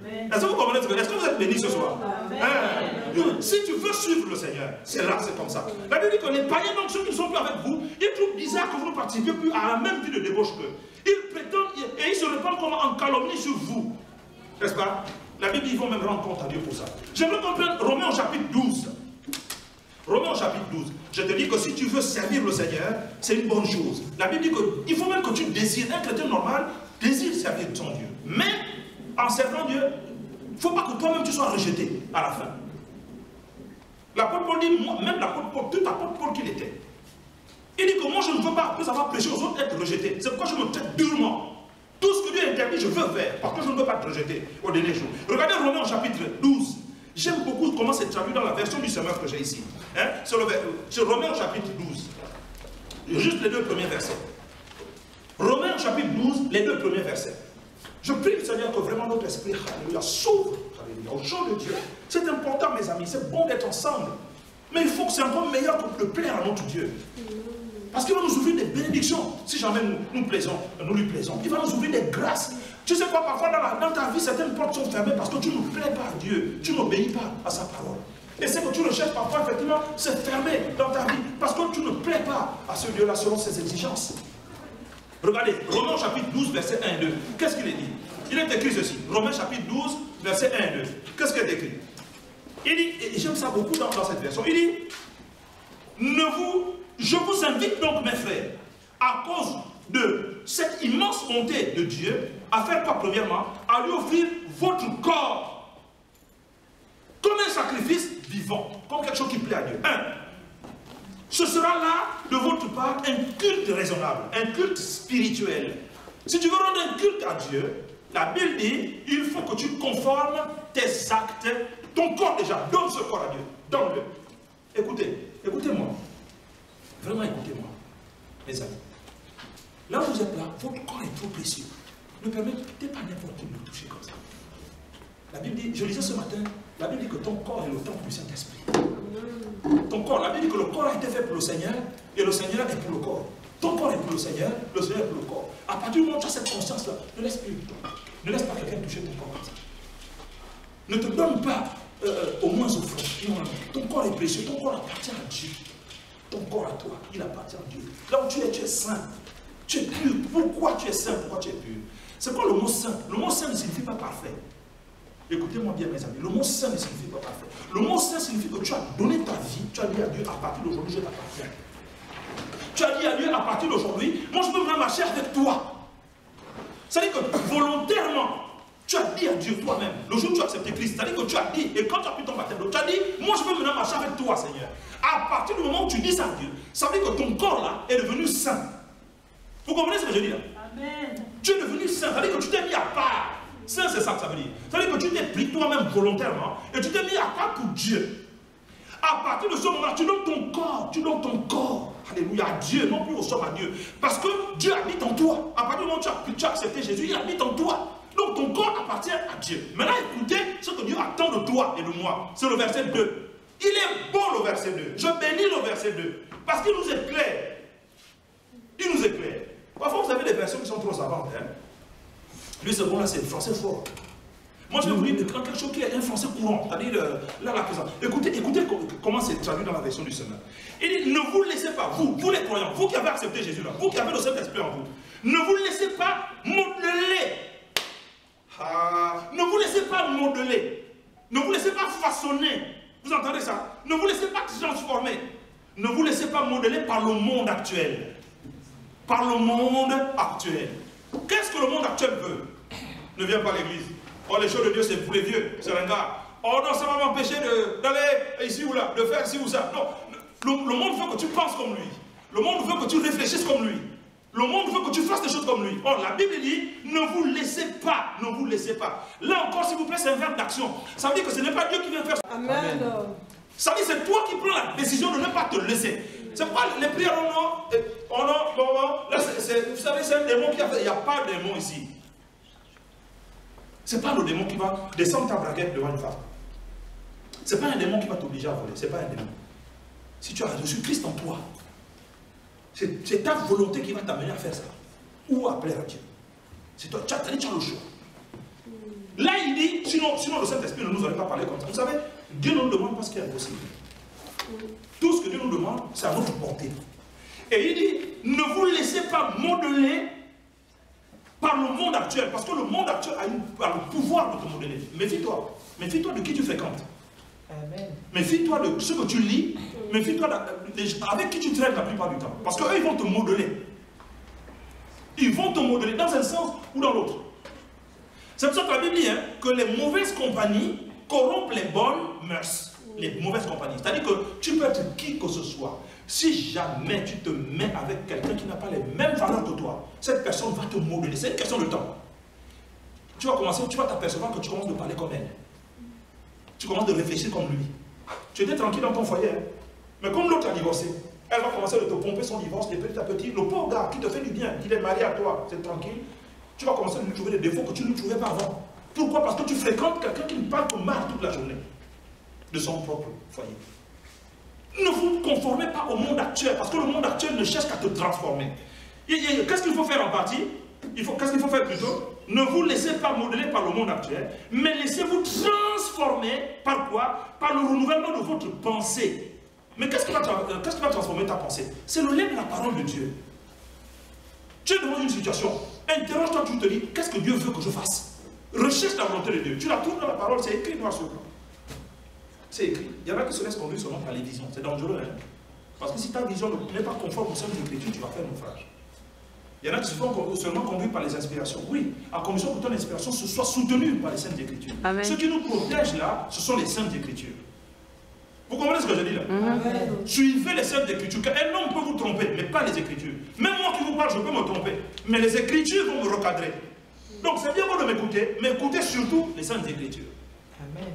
A: Est-ce que vous comprenez ce que est-ce que vous êtes bénis ce soir? Hein? Si tu veux suivre le Seigneur, c'est là, c'est comme ça. La Bible dit que les païens, donc ceux qui ne sont plus avec vous, ils trouvent bizarre que vous ne participez plus à la même vie de débauche qu'eux. Ils prétendent et ils se répandent comme en calomnie sur vous. N'est-ce pas? La Bible, ils vont même rendre compte à Dieu pour ça. J'aimerais comprendre Romains au chapitre 12. Romains au chapitre 12. Je te dis que si tu veux servir le Seigneur, c'est une bonne chose. La Bible dit qu'il faut même que tu désires, un chrétien normal désire servir ton Dieu. Mais en servant Dieu, il ne faut pas que toi-même tu sois rejeté à la fin. L'apôtre Paul dit, moi, même l'apôtre Paul, tout apôtre Paul qu'il était, il dit que moi je ne veux pas, après avoir prêché aux autres, être rejeté. C'est pourquoi je me traite durement. Tout ce que Dieu interdit, je veux faire, parce que je ne veux pas être rejeté au dernier jour. Regardez Romains au chapitre 12. J'aime beaucoup comment c'est traduit dans la version du semeur que j'ai ici. Hein? Sur Romains au chapitre 12. Juste les 2 premiers versets. Romains au chapitre 12, les 2 premiers versets. Je prie le Seigneur que vraiment notre esprit, alléluia, s'ouvre, alléluia, au jour de Dieu. C'est important, mes amis, c'est bon d'être ensemble. Mais il faut que c'est encore meilleur que de plaire à notre Dieu. Parce qu'il va nous ouvrir des bénédictions. Si jamais nous lui plaisons, il va nous ouvrir des grâces. Tu sais quoi, parfois dans ta vie, certaines portes sont fermées parce que tu ne plais pas à Dieu. Tu n'obéis pas à sa parole. Et c'est que tu recherches parfois, effectivement, c'est fermé dans ta vie parce que tu ne plais pas à ce Dieu-là selon ses exigences. Regardez, Romains chapitre 12, verset 1 et 2. Qu'est-ce qu'il est dit? Il est écrit ceci. Romains chapitre 12, verset 1 et 2. Qu'est-ce qu'il est écrit? Il dit, et j'aime ça beaucoup dans cette version, il dit, je vous invite donc, mes frères, à cause de cette immense bonté de Dieu, à faire quoi premièrement? À lui offrir votre corps comme un sacrifice vivant, comme quelque chose qui plaît à Dieu. Ce sera là, de votre part, un culte raisonnable, un culte spirituel. Si tu veux rendre un culte à Dieu, la Bible dit, il faut que tu conformes tes actes, ton corps déjà, donne ce corps à Dieu, donne-le. Écoutez, écoutez-moi, vraiment écoutez-moi, mes amis. Là où vous êtes là, votre corps est trop précieux. Ne permettez pas n'importe qui de le toucher comme ça. La Bible dit, je lisais ce matin, la Bible dit que ton corps est le temple du Saint-Esprit. Ton corps, la Bible dit que le corps a été fait pour le Seigneur et le Seigneur est pour le corps. Ton corps est pour le Seigneur est pour le corps. À partir du moment où tu as cette conscience-là, ne laisse plus. Ne laisse pas quelqu'un toucher ton corps comme ça. Ne te donne pas au moins offrande. Non, ton corps est précieux, ton corps appartient à Dieu. Ton corps à toi, il appartient à Dieu. Là où tu es saint. Tu es pur. Pourquoi tu es saint? Pourquoi tu es pur? C'est quoi le mot saint? Le mot saint ne signifie pas parfait. Écoutez-moi bien, mes amis. Le mot saint ne signifie pas parfait. Le mot saint signifie que tu as donné ta vie. Tu as dit à Dieu, à partir d'aujourd'hui, je t'appartiens. Tu as dit à Dieu, à partir d'aujourd'hui, moi je veux venir marcher avec toi. C'est-à-dire que volontairement, tu as dit à Dieu toi-même, le jour où tu as accepté Christ, c'est-à-dire que tu as dit, et quand tu as pris ton baptême, tu as dit, moi je veux venir marcher avec toi, Seigneur. À partir du moment où tu dis ça à Dieu, ça veut dire que ton corps là est devenu saint. Vous comprenez ce que je dis là? Amen. Tu es devenu saint, c'est-à-dire que tu t'es mis à part. Saint, c'est ça que ça veut dire. C'est-à-dire que tu t'es pris toi-même volontairement et tu t'es mis à part pour Dieu. À partir de ce moment-là, tu donnes ton corps, alléluia, à Dieu, non plus au somme à Dieu. Parce que Dieu habite en toi. À partir du moment où tu as accepté Jésus, il habite en toi. Donc ton corps appartient à Dieu. Maintenant, écoutez ce que Dieu attend de toi et de moi. C'est le verset 2. Il est bon le verset 2. Je bénis le verset 2. Parce qu'il nous éclaire. Il nous éclaire. Parfois, vous avez des versions qui sont trop savantes. Hein? Lui, c'est bon, là, c'est le français fort. Moi, je vais vous dire quelque chose qui est un français courant. C'est-à-dire, là, la présence. Écoutez comment c'est traduit dans la version du Seigneur. Il dit, ne vous laissez pas, vous les croyants, vous qui avez accepté Jésus là, vous qui avez le Saint-Esprit en vous, ne vous laissez pas modeler. Ne vous laissez pas modeler. Ne vous laissez pas façonner. Vous entendez ça? Ne vous laissez pas transformer. Ne vous laissez pas modeler par le monde actuel. Par le monde actuel. Qu'est-ce que le monde actuel veut? Ne viens pas à l'église. Oh, les choses de Dieu, c'est pour les vieux, c'est un gars. Oh non, ça va m'empêcher d'aller ici ou là, de faire ci ou ça. Non, le monde veut que tu penses comme lui. Le monde veut que tu réfléchisses comme lui. Le monde veut que tu fasses des choses comme lui. Or, la Bible dit, ne vous laissez pas, ne vous laissez pas. Là encore, s'il vous plaît, c'est un verbe d'action. Ça veut dire que ce n'est pas Dieu qui vient faire ça. Amen. Ça veut dire que c'est toi qui prends la décision de ne pas te laisser. C'est pas les prières, oh non, là, vous savez, c'est un démon qui a fait. Il n'y a pas de démon ici. Ce n'est pas le démon qui va descendre ta braguette devant une femme. Ce n'est pas un démon qui va t'obliger à voler. Ce n'est pas un démon. Si tu as reçu Christ en toi, c'est ta volonté qui va t'amener à faire ça. Ou à plaire à Dieu. C'est toi, tu as le choix. Là, il dit, sinon le Saint-Esprit ne nous aurait pas parlé comme ça. Vous savez, Dieu ne nous demande pas ce qui est impossible. Tout ce que Dieu nous demande, c'est à notre portée. Et il dit, ne vous laissez pas modeler par le monde actuel. Parce que le monde actuel a le pouvoir de te modeler. Méfie-toi. Méfie-toi de qui tu fréquentes. Méfie-toi de ce que tu lis. Méfie-toi avec qui tu traînes la plupart du temps. Parce qu'eux, ils vont te modeler. Ils vont te modeler dans un sens ou dans l'autre. C'est pour ça que la Bible dit que les mauvaises compagnies corrompent les bonnes mœurs. Les mauvaises compagnies. C'est-à-dire que tu peux être qui que ce soit. Si jamais tu te mets avec quelqu'un qui n'a pas les mêmes valeurs que toi, cette personne va te modeler. C'est une question de temps. Tu vas t'apercevoir que tu commences de parler comme elle. Tu commences de réfléchir comme lui. Tu étais tranquille dans ton foyer. Mais comme l'autre a divorcé, elle va commencer de te pomper son divorce et petit à petit, le pauvre gars qui te fait du bien, il est marié à toi, c'est tranquille. Tu vas commencer à lui trouver des défauts que tu ne trouvais pas avant. Pourquoi? Parce que tu fréquentes quelqu'un qui ne parle que mal toute la journée de son propre foyer. Ne vous conformez pas au monde actuel, parce que le monde actuel ne cherche qu'à te transformer. Qu'est-ce qu'il faut faire en partie? Qu'est-ce qu'il faut faire plutôt? Ne vous laissez pas modeler par le monde actuel, mais laissez-vous transformer par quoi? Par le renouvellement de votre pensée. Mais qu'est-ce qui va transformer ta pensée? C'est le lait de la parole de Dieu. Tu es devant une situation, interroge-toi, tu te dis, qu'est-ce que Dieu veut que je fasse? Recherche la volonté de Dieu. Tu la trouves dans la parole, c'est écrit noir sur blanc. C'est écrit. Il y en a qui se laissent conduire seulement par les visions. C'est dangereux, hein? Parce que si ta vision n'est pas conforme aux Saintes Écritures, tu vas faire naufrage. Il y en a qui se font seulement conduire par les inspirations. Oui, à condition que ton inspiration soit soutenue par les Saintes Écritures. Amen. Ce qui nous protège là, ce sont les Saintes Écritures. Vous comprenez ce que je dis là? Amen. Suivez les Saintes Écritures. Un homme peut vous tromper, mais pas les Écritures. Même moi qui vous parle, je peux me tromper. Mais les Écritures vont me recadrer. Donc c'est bien bon de m'écouter, mais écoutez surtout les Saintes Écritures. Amen.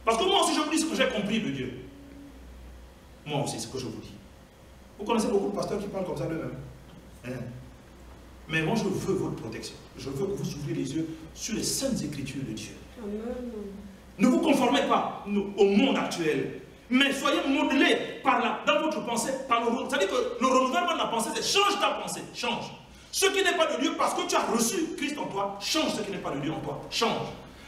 A: Parce que moi aussi je vous dis ce que j'ai compris de Dieu. Moi aussi, ce que je vous dis. Vous connaissez beaucoup de pasteurs qui parlent comme ça d'eux-mêmes. Hein? Mais moi je veux votre protection. Je veux que vous ouvriez les yeux sur les Saintes Écritures de Dieu. Amen. Ne vous conformez pas au monde actuel. Mais soyez modelés dans votre pensée, par le renouvellement. C'est-à-dire que le renouvellement de la pensée, c'est change ta pensée, change. Ce qui n'est pas de Dieu, parce que tu as reçu Christ en toi, change ce qui n'est pas de Dieu en toi, change.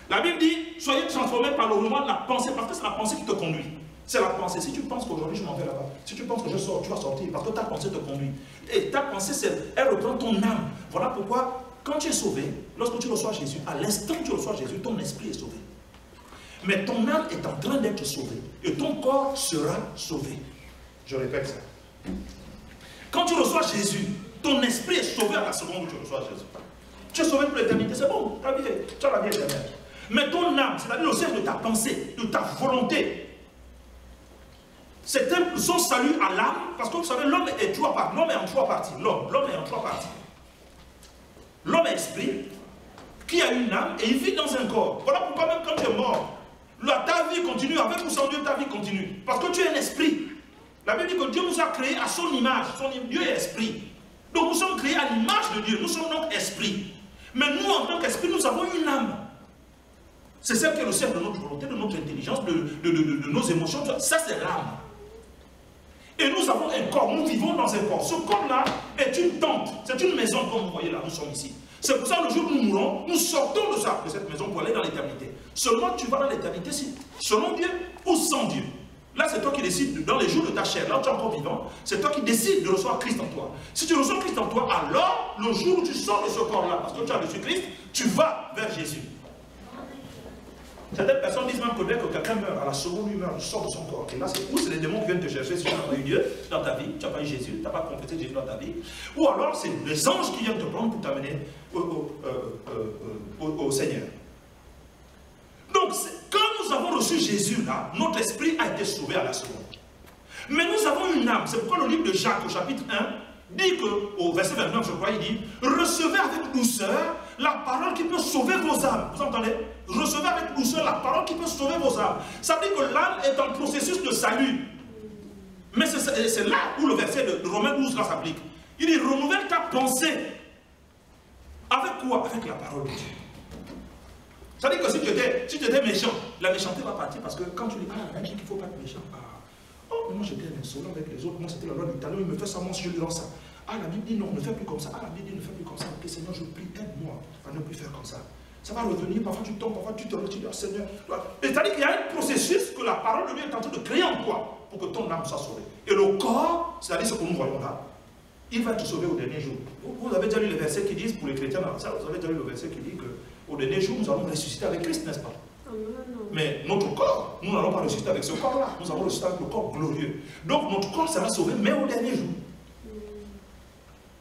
A: La Bible dit, soyez transformés par le renouvellement de la pensée, parce que c'est la pensée qui te conduit. C'est la pensée. Si tu penses qu'aujourd'hui je m'en vais là-bas, si tu penses que je sors, tu vas sortir, parce que ta pensée te conduit. Et ta pensée, elle reprend ton âme. Voilà pourquoi, quand tu es sauvé, lorsque tu reçois Jésus, à l'instant que tu reçois Jésus, ton esprit est sauvé. Mais ton âme est en train d'être sauvée. Et ton corps sera sauvé. Je répète ça. Quand tu reçois Jésus, ton esprit est sauvé à la seconde où tu reçois Jésus. Tu es sauvé pour l'éternité, c'est bon, tu as la vie éternelle. Mais ton âme, c'est-à-dire le siège de ta pensée, de ta volonté, c'est son salut à l'âme, parce que vous savez, l'homme est en trois parties. L'homme est en trois parties. L'homme est esprit, qui a une âme, et il vit dans un corps. Voilà pourquoi même quand tu es mort, ta vie continue, avec ou sans Dieu, ta vie continue. Parce que tu es un esprit. La Bible dit que Dieu nous a créés à son image. Dieu est esprit. Donc nous sommes créés à l'image de Dieu. Nous sommes donc esprit. Mais nous, en tant qu'esprit, nous avons une âme. C'est celle qui est le centre de notre volonté, de notre intelligence, de nos émotions. Ça, c'est l'âme. Et nous avons un corps. Nous vivons dans un corps. Ce corps-là est une tente. C'est une maison, comme vous voyez là. Nous sommes ici. C'est pour ça que le jour où nous mourrons, nous sortons de cette maison pour aller dans l'éternité. Seulement tu vas dans l'éternité selon Dieu ou sans Dieu. Là, c'est toi qui décides, dans les jours de ta chair, là où tu es encore vivant, c'est toi qui décides de recevoir Christ en toi. Si tu reçois Christ en toi, alors, le jour où tu sors de ce corps-là, parce que tu as reçu Christ, tu vas vers Jésus. Certaines personnes disent même que dès que quelqu'un meurt, à la seconde il meurt, il sort de son corps. Et là, c'est les démons qui viennent te chercher si tu n'as pas eu Dieu dans ta vie, tu n'as pas eu Jésus, tu n'as pas confessé Jésus dans ta vie. Ou alors, c'est les anges qui viennent te prendre pour t'amener au Seigneur. Donc, quand nous avons reçu Jésus là, notre esprit a été sauvé à la seconde. Mais nous avons une âme. C'est pourquoi le livre de Jacques, au chapitre 1, dit que, au verset 29, je crois, il dit, recevez avec douceur la parole qui peut sauver vos âmes. Vous entendez? Recevez avec douceur la parole qui peut sauver vos âmes. Ça veut dire que l'âme est en processus de salut. Mais c'est là où le verset de Romains 12 s'applique. Il dit, renouvelle ta pensée. Avec quoi? Avec la parole de Dieu. Ça veut dire que si tu étais méchant, la méchanceté va partir parce que quand tu dis, ah, il dit qu'il ne faut pas être méchant. Ah. Oh, moi j'étais insolent avec les autres, moi c'était la loi du talent, il me fait ça, moi si je lui rends ça. Ah, la Bible dit non, ne fais plus comme ça. Ah, la Bible dit ne fais plus comme ça. Ok, Seigneur, je prie, aide-moi à ne plus faire comme ça. Ça va revenir, parfois tu tombes, parfois tu te retires, tu dis, oh, Seigneur. C'est-à-dire qu'il y a un processus que la parole de Dieu est en train de créer en toi pour que ton âme soit sauvée. Et le corps, c'est-à-dire ce que nous voyons là, il va te sauver au dernier jour. Vous avez déjà lu les versets qui disent, pour les chrétiens, ça, vous avez déjà lu le verset qui dit qu'au dernier jour, nous allons ressusciter avec Christ, n'est-ce pas? Mais notre corps, nous n'allons pas ressusciter avec ce corps-là. Nous allons ressusciter avec le corps glorieux. Donc notre corps sera sauvé, mais au dernier jour.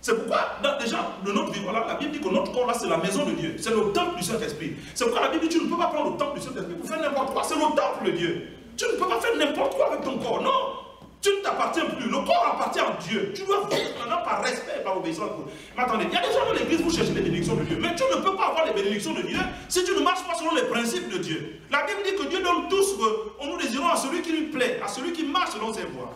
A: C'est pourquoi, déjà, de notre vie, voilà, la Bible dit que notre corps là, c'est la maison de Dieu. C'est le temple du Saint-Esprit. C'est pourquoi la Bible dit que tu ne peux pas prendre le temple du Saint-Esprit pour faire n'importe quoi. C'est le temple de Dieu. Tu ne peux pas faire n'importe quoi avec ton corps. Non. Tu ne t'appartiens plus. Le corps appartient à Dieu. Tu dois vivre maintenant par respect et par obéissance. Mais attendez, il y a des gens dans l'église, vous cherchez les bénédictions de Dieu. Mais tu ne peux pas avoir les bénédictions de Dieu si tu ne marches pas selon les principes de Dieu. La Bible dit que Dieu donne tout ce que nous désirons à celui qui lui plaît, à celui qui marche selon ses voies.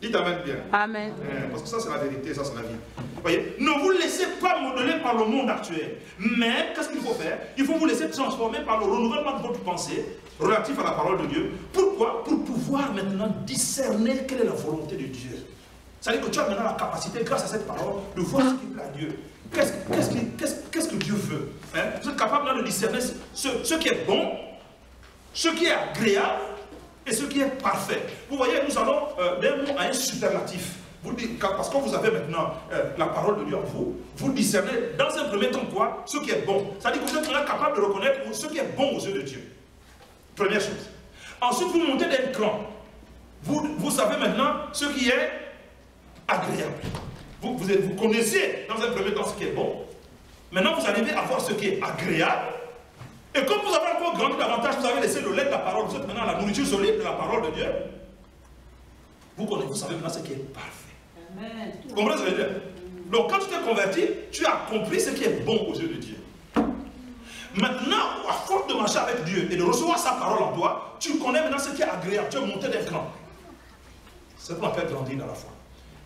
A: Dites Amen bien.
B: Amen.
A: Parce que ça c'est la vérité, ça c'est la vie. Voyez, ne vous laissez pas modeler par le monde actuel. Mais qu'est-ce qu'il faut faire? Il faut vous laisser transformer par le renouvellement de votre pensée relatif à la parole de Dieu. Pourquoi? Pour pouvoir maintenant discerner quelle est la volonté de Dieu. C'est-à-dire que tu as maintenant la capacité, grâce à cette parole, de voir ce qui plaît à Dieu. Qu'est-ce que Dieu veut? Vous êtes capable maintenant de discerner ce qui est bon, ce qui est agréable, et ce qui est parfait. Vous voyez, nous allons d'un mot à un superlatif. Vous dites, parce que vous avez maintenant la parole de Dieu en vous, vous discernez dans un premier temps quoi? Ce qui est bon. C'est-à-dire que vous êtes maintenant capable de reconnaître ce qui est bon aux yeux de Dieu. Première chose. Ensuite, vous montez d'un cran. Vous savez maintenant ce qui est agréable. Vous connaissez dans un premier temps ce qui est bon. Maintenant, vous arrivez à voir ce qui est agréable. Et comme vous avez encore grandi davantage, vous avez laissé le lait de la parole, vous êtes maintenant la nourriture solide de la parole de Dieu. Vous savez maintenant ce qui est parfait. Amen. Vous comprenez ce que je veux dire? Donc quand tu t'es converti, tu as compris ce qui est bon aux yeux de Dieu. Maintenant, à force de marcher avec Dieu et de recevoir sa parole en toi, tu connais maintenant ce qui est agréable. Tu es monté d'un cran. C'est ce qu'on appelle grandir dans la foi.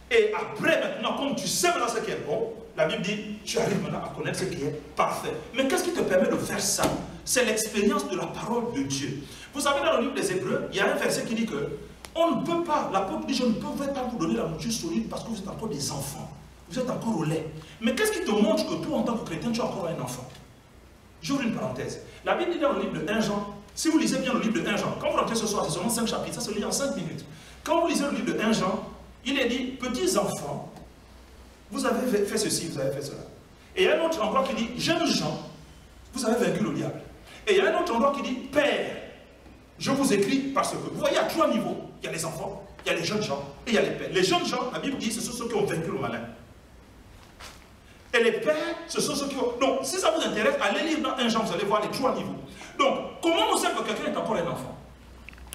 A: Et après, maintenant, comme tu sais maintenant ce qui est bon, la Bible dit, tu arrives maintenant à connaître ce qui est parfait. Mais qu'est-ce qui te permet de faire ça? C'est l'expérience de la parole de Dieu. Vous savez, dans le livre des Hébreux, il y a un verset qui dit que on ne peut pas, l'apôtre dit, je ne peux pas vous donner la nourriture solide parce que vous êtes encore des enfants. Vous êtes encore au lait. Mais qu'est-ce qui te montre que toi, en tant que chrétien, tu es encore un enfant? J'ouvre une parenthèse. La Bible dit dans le livre de 1 Jean, si vous lisez bien le livre de 1 Jean, quand vous rentrez ce soir, c'est seulement 5 chapitres, ça se lit en 5 minutes. Quand vous lisez le livre de 1 Jean, il est dit, petits enfants, vous avez fait ceci, vous avez fait cela. Et il y a un autre endroit qui dit, jeunes gens, vous avez vaincu le diable. Et il y a un autre endroit qui dit, Père, je vous écris parce que, vous voyez, à 3 niveaux. Il y a les enfants, il y a les jeunes gens, et il y a les pères. Les jeunes gens, la Bible dit, ce sont ceux qui ont vaincu le malin. Et les pères, ce sont ceux qui ont... Donc, si ça vous intéresse, allez lire dans 1 Jean, vous allez voir les 3 niveaux. Donc, comment on sait que quelqu'un est encore un enfant?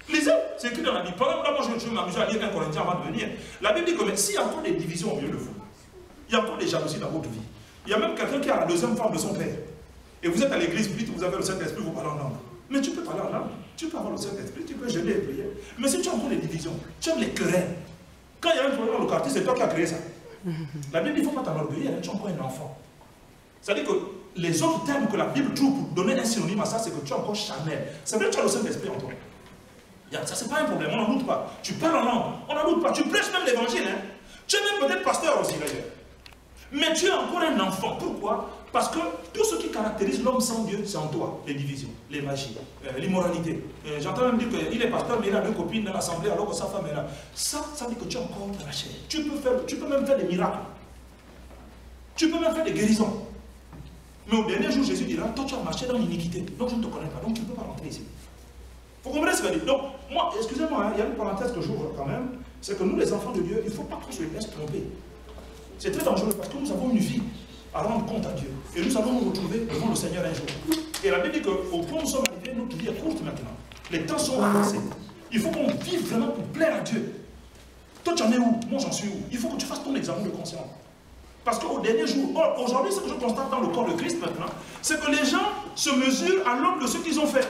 A: Lisez, c'est écrit dans la Bible. Par exemple, là, moi, je vais m'amuser à lire 1 Corinthiens avant de venir. La Bible dit que s'il y a encore des divisions au milieu de vous, il y a encore des jalousies dans votre vie. Il y a même quelqu'un qui a la deuxième femme de son père. Et vous êtes à l'église, vous avez le Saint-Esprit, vous parlez en langue. Mais tu peux parler en langue, tu peux avoir le Saint-Esprit, tu peux jeûner et prier. Mais si tu as encore des divisions, tu aimes les querelles. Quand il y a un problème dans le quartier, c'est toi qui as créé ça. La Bible, il ne faut pas t'enorgueillir, tu es encore un enfant. C'est-à-dire que les autres termes que la Bible trouve pour donner un synonyme à ça, c'est que tu es encore charnel. C'est vrai que tu as le Saint-Esprit en toi. Ça, c'est pas un problème, on n'en doute pas. Tu parles en langue, on n'en doute pas. Tu prêches même l'évangile. Hein? Tu es même peut-être pasteur aussi d'ailleurs. Mais tu es encore un enfant. Pourquoi? Parce que tout ce qui caractérise l'homme sans Dieu, c'est en toi. Les divisions, les magies, l'immoralité. J'entends même dire qu'il est pasteur, mais il a 2 copines dans l'assemblée alors que sa femme est là. Ça dit que tu es encore dans la chair. Tu peux même faire des miracles. Tu peux même faire des guérisons. Mais au dernier jour, Jésus dira, toi tu as marché dans l'iniquité. Donc je ne te connais pas. Donc tu ne peux pas rentrer ici. Vous comprenez ce que je dis? Donc, moi, excusez-moi, hein, il y a une parenthèse que j'ouvre quand même. C'est que nous, les enfants de Dieu, il ne faut pas qu'on se laisse tromper. C'est très dangereux parce que nous avons une vie à rendre compte à Dieu. Et nous allons nous retrouver devant le Seigneur un jour. Et la Bible dit qu'au point où nous sommes arrivés, notre vie est courte maintenant. Les temps sont avancés. Il faut qu'on vive vraiment pour plaire à Dieu. Toi, tu en es où? Moi, j'en suis où? Il faut que tu fasses ton examen de conscience. Parce qu'au dernier jour, aujourd'hui, ce que je constate dans le corps de Christ maintenant, c'est que les gens se mesurent à l'aune de ce qu'ils ont fait.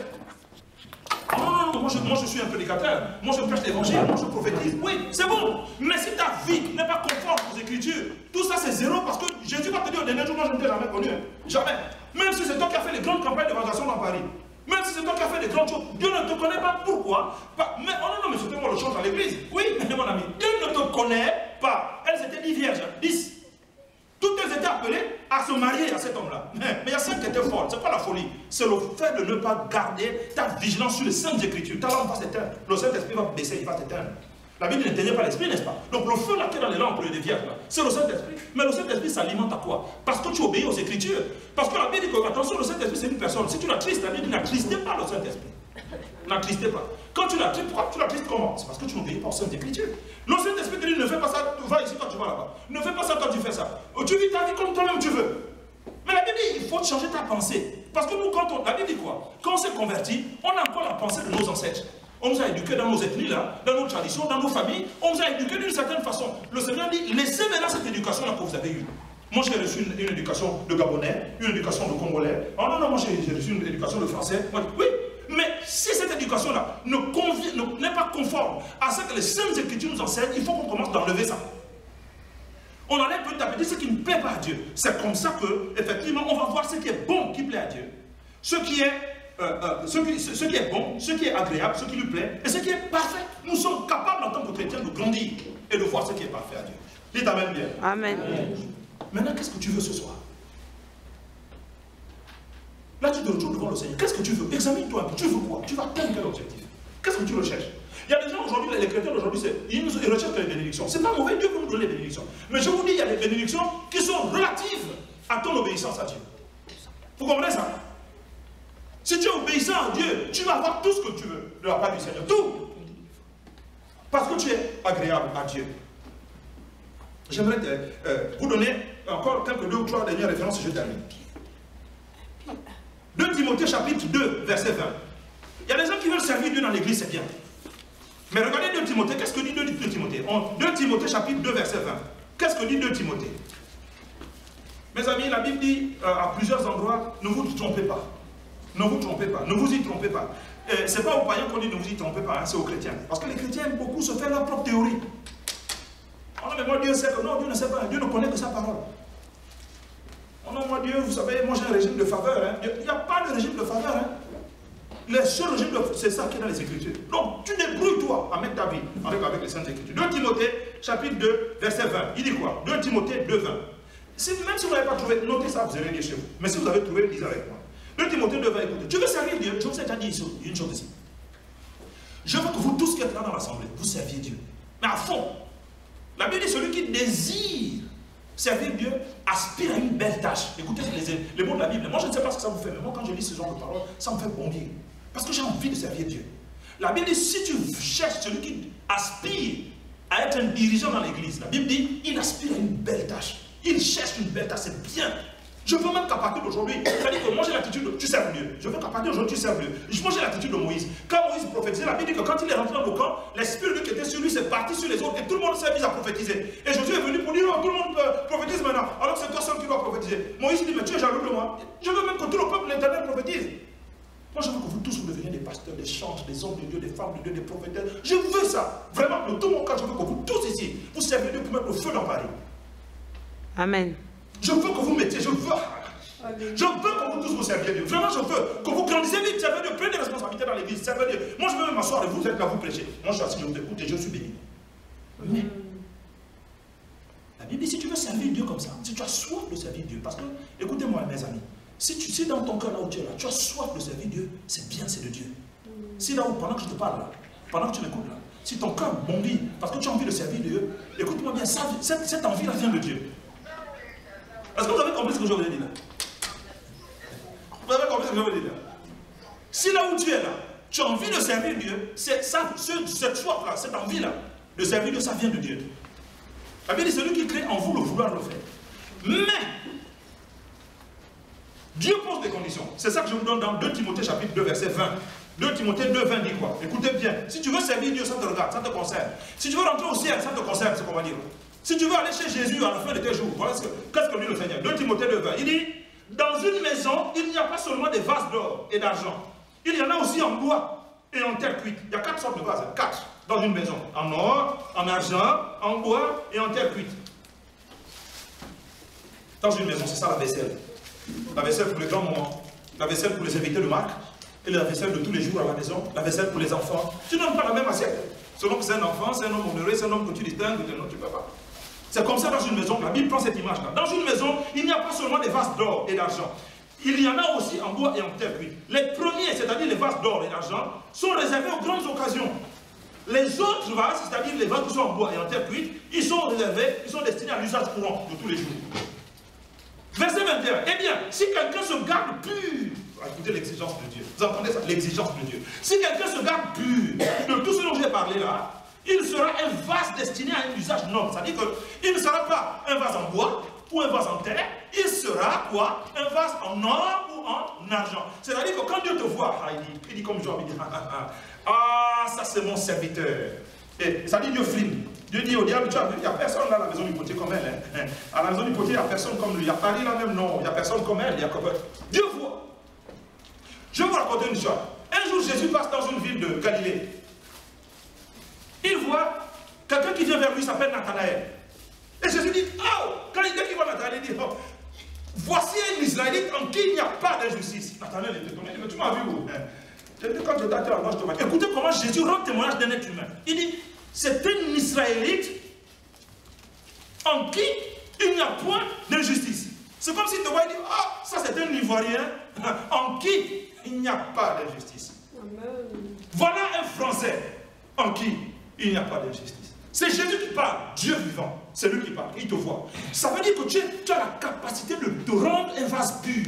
A: Non, moi je suis un prédicateur, moi je prêche l'évangile, moi je prophétise. Oui, c'est bon. Mais si ta vie n'est pas conforme aux Écritures, tout ça c'est zéro parce que Jésus va te dire au dernier jour, moi je ne t'ai jamais connu. Hein. Jamais. Même si c'est toi qui as fait les grandes campagnes d'évangélisation dans Paris, même si c'est toi qui as fait des grandes choses, Dieu ne te connaît pas. Pourquoi? Mais mais c'était moi le change à l'église. Oui, mon ami, Dieu ne te connaît pas. Elles étaient 10 vierges, 10. Toutes elles étaient appelées à se marier à cet homme-là. Mais il y a ça qui était fort. C'est pas la folie. C'est le fait de ne pas garder ta vigilance sur les saintes écritures. Ta lampe va s'éteindre. Le Saint-Esprit va baisser, il va s'éteindre. La Bible n'éteignait pas l'esprit, n'est-ce pas? Donc le feu là qui est dans les lampes des vierges, c'est le Saint-Esprit. Mais le Saint-Esprit s'alimente à quoi? Parce que tu obéis aux Écritures. Parce que la Bible dit que, attention, le Saint-Esprit c'est une personne. Si tu l'attristes, la Bible dit n'attristez pas le Saint-Esprit. N'attristez pas. Quand tu l'attristes, pourquoi tu l'attristes comment? C'est parce que tu n'obéis pas aux Saintes Écritures. Le Saint-Esprit te dit ne fais pas ça, va ici, toi tu vas là-bas. Ne fais pas ça, toi tu fais ça. Tu vis ta vie comme toi-même tu veux. Mais la Bible dit il faut changer ta pensée. Parce que nous, la Bible dit quoi? Quand on s'est converti, on a encore la pensée de nos ancêtres. On nous a éduqués dans nos ethnies, là, dans nos traditions, dans nos familles. On nous a éduqués d'une certaine façon. Le Seigneur dit, laissez maintenant cette éducation-là que vous avez eue. Moi, j'ai reçu une éducation de Gabonais, une éducation de Congolais. Oh non, non, moi, j'ai reçu une éducation de Français. Moi, oui, mais si cette éducation-là n'est pas conforme à ce que les Saintes Écritures nous enseignent, il faut qu'on commence d'enlever ça. On enlève petit à petit ce qui ne plaît pas à Dieu. C'est comme ça que, effectivement, on va voir ce qui est bon, qui plaît à Dieu. Ce qui est bon, ce qui est agréable, ce qui lui plaît, et ce qui est parfait. Nous sommes capables en tant que chrétiens de grandir et de voir ce qui est parfait à Dieu. Dites Amen bien.
B: Amen.
A: Maintenant, qu'est-ce que tu veux ce soir? Là, tu te retrouves devant le Seigneur. Qu'est-ce que tu veux? Examine-toi un peu. Tu veux quoi? Tu vas atteindre quel objectif? Qu'est-ce que tu recherches? Il y a des gens aujourd'hui, les chrétiens d'aujourd'hui, ils recherchent que les bénédictions. C'est pas mauvais, Dieu peut nous donner les bénédictions. Mais je vous dis, il y a des bénédictions qui sont relatives à ton obéissance à Dieu. Vous comprenez ça? Si tu es obéissant à Dieu, tu vas avoir tout ce que tu veux de la part du Seigneur. Tout. Parce que tu es agréable à Dieu. J'aimerais vous donner encore quelques 2 ou 3 dernières références et je termine. 2 Timothée chapitre 2, verset 20. Il y a des gens qui veulent servir Dieu dans l'église, c'est bien. Mais regardez 2 Timothée, qu'est-ce que dit 2 Timothée? 2 Timothée chapitre 2, verset 20. Qu'est-ce que dit 2 Timothée? Mes amis, la Bible dit à plusieurs endroits, ne vous trompez pas. Ne vous trompez pas, ne vous y trompez pas. Ce n'est pas aux païens qu'on dit ne vous y trompez pas, hein, c'est aux chrétiens. Parce que les chrétiens aiment beaucoup se faire leur propre théorie. Oh non, mais moi Dieu sait que non, Dieu ne sait pas, Dieu ne connaît que sa parole. Oh non, moi Dieu, vous savez, moi j'ai un régime de faveur. Hein. Il n'y a pas de régime de faveur. Hein. Le seul régime de faveur, c'est ça qui est dans les Écritures. Donc tu débrouilles-toi à mettre ta vie avec les Saintes Écritures. 2 Timothée, chapitre 2, verset 20. Il dit quoi? 2 Timothée 2, 20. Même si vous n'avez pas trouvé, notez ça, vous allez lire chez vous. Mais si vous avez trouvé, lisez avec moi. 2 Timothée 2, 20, écoutez. Tu veux servir Dieu? Je vous ai déjà dit une chose ici. Je veux que vous tous qui êtes là dans l'assemblée, vous serviez Dieu. Mais à fond. La Bible dit celui qui désire servir Dieu aspire à une belle tâche. Écoutez les mots de la Bible. Moi, je ne sais pas ce que ça vous fait, mais moi, quand je lis ce genre de paroles, ça me fait bondir. Parce que j'ai envie de servir Dieu. La Bible dit si tu cherches celui qui aspire à être un dirigeant dans l'église, la Bible dit il aspire à une belle tâche. Il cherche une belle tâche, c'est bien. Je veux même qu'à partir d'aujourd'hui, c'est-à-dire que moi j'ai l'attitude de tu serves Dieu. Je veux qu'à partir d'aujourd'hui tu serves Dieu. Moi j'ai l'attitude de Moïse. Quand Moïse prophétisait, la Bible dit que quand il est rentré dans le camp, l'esprit de Dieu qui était sur lui s'est parti sur les autres et tout le monde s'est mis à prophétiser. Et Jésus est venu pour dire non, tout le monde prophétise maintenant. Alors c'est toi seul qui dois prophétiser. Moïse dit mais tu es jaloux de moi. Je veux même que tout le peuple de l'Éternel prophétise. Moi je veux que vous tous vous deveniez des pasteurs, des chantres, des hommes de Dieu, des femmes de Dieu, des prophètes. Je veux ça. Vraiment, de tout mon cœur, je veux que vous tous ici, vous serviez Dieu pour mettre le feu dans Paris.
B: Amen.
A: Je veux que vous mettiez, je veux que vous tous vous serviez Dieu. Vraiment, je veux que vous grandissez vite, servez Dieu, prenez des responsabilités dans l'église, servez Dieu. Moi, je veux même m'asseoir et vous êtes là, vous prêchez. Moi, je suis assis, je vous écoute et je suis béni. Mais, la Bible dit, si tu veux servir Dieu comme ça, si tu as soif de servir Dieu, parce que, écoutez-moi, mes amis, si tu sais dans ton cœur là où tu es là, tu as soif de servir Dieu, c'est bien, c'est de Dieu. Si là où, pendant que je te parle là, pendant que tu m'écoutes là, si ton cœur bondit parce que tu as envie de servir Dieu, écoute-moi bien, cette envie-là vient de Dieu. Est-ce que vous avez compris ce que je vous ai dit là? Vous avez compris ce que je vous ai dit là? Si là où tu es là, tu as envie de servir Dieu, cette soif-là, cette envie-là de servir Dieu, ça vient de Dieu. La Bible dit celui qui crée en vous le vouloir le faire. Mais, Dieu pose des conditions. C'est ça que je vous donne dans 2 Timothée chapitre 2, verset 20. 2 Timothée 2, 20 dit quoi? Écoutez bien. Si tu veux servir Dieu, ça te regarde, ça te concerne. Si tu veux rentrer au ciel, ça te concerne, c'est ce qu'on va dire. Si tu veux aller chez Jésus à la fin de tes jours, voilà qu'est-ce que dit le Seigneur. 2 Timothée 2, 20. Il dit, dans une maison, il n'y a pas seulement des vases d'or et d'argent. Il y en a aussi en bois et en terre cuite. Il y a 4 sortes de vases, 4 dans une maison. En or, en argent, en bois et en terre cuite. Dans une maison, c'est ça la vaisselle. La vaisselle pour les grands moments, la vaisselle pour les invités de marque, et la vaisselle de tous les jours à la maison, la vaisselle pour les enfants. Tu n'as pas la même assiette. Selon que c'est un enfant, c'est un homme honoré, c'est un homme que tu distingues, non, tu ne peux pas. C'est comme ça dans une maison, la Bible prend cette image-là. Dans une maison, il n'y a pas seulement des vases d'or et d'argent. Il y en a aussi en bois et en terre cuite. Les premiers, c'est-à-dire les vases d'or et d'argent, sont réservés aux grandes occasions. Les autres vases, c'est-à-dire les vases qui sont en bois et en terre cuite, ils sont réservés, ils sont destinés à l'usage courant de tous les jours. Verset 21. Eh bien, si quelqu'un se garde pur, écoutez l'exigence de Dieu. Vous entendez ça? L'exigence de Dieu. Si quelqu'un se garde pur de tout ce dont j'ai parlé là, il sera un vase destiné à un usage noble. C'est-à-dire qu'il ne sera pas un vase en bois ou un vase en terre, il sera quoi? Un vase en or ou en argent. C'est-à-dire que quand Dieu te voit, il dit comme Job, il dit, ah, ça c'est mon serviteur. Et ça dit Dieu flime. Dieu dit au diable, tu as vu, il n'y a personne là à la maison du potier comme elle. Hein. À la maison du potier, il n'y a personne comme lui. Il y a Paris là même, non, il n'y a personne comme elle. Dieu voit. Je vais vous raconter une histoire. Un jour, Jésus passe dans une ville de Galilée. Il voit quelqu'un qui vient vers lui, s'appelle Nathanaël. Et Jésus dit, oh, dès qu'il voit Nathanaël, il dit, oh, voici un Israélite en qui il n'y a pas d'injustice. Nathanaël est étonné, mais tu m'as vu où? Je dis, quand je t'attends, alors je te vois. Écoutez comment Jésus rend témoignage d'un être humain. Il dit, c'est un Israélite en qui il n'y a point d'injustice. C'est comme s'il te voit et dit, ah, ça c'est un Ivoirien en qui il n'y a pas d'injustice. Voilà un Français en qui il n'y a pas d'injustice. C'est Jésus qui parle, Dieu vivant. C'est lui qui parle, il te voit. Ça veut dire que tu as la capacité de te rendre un vase pur.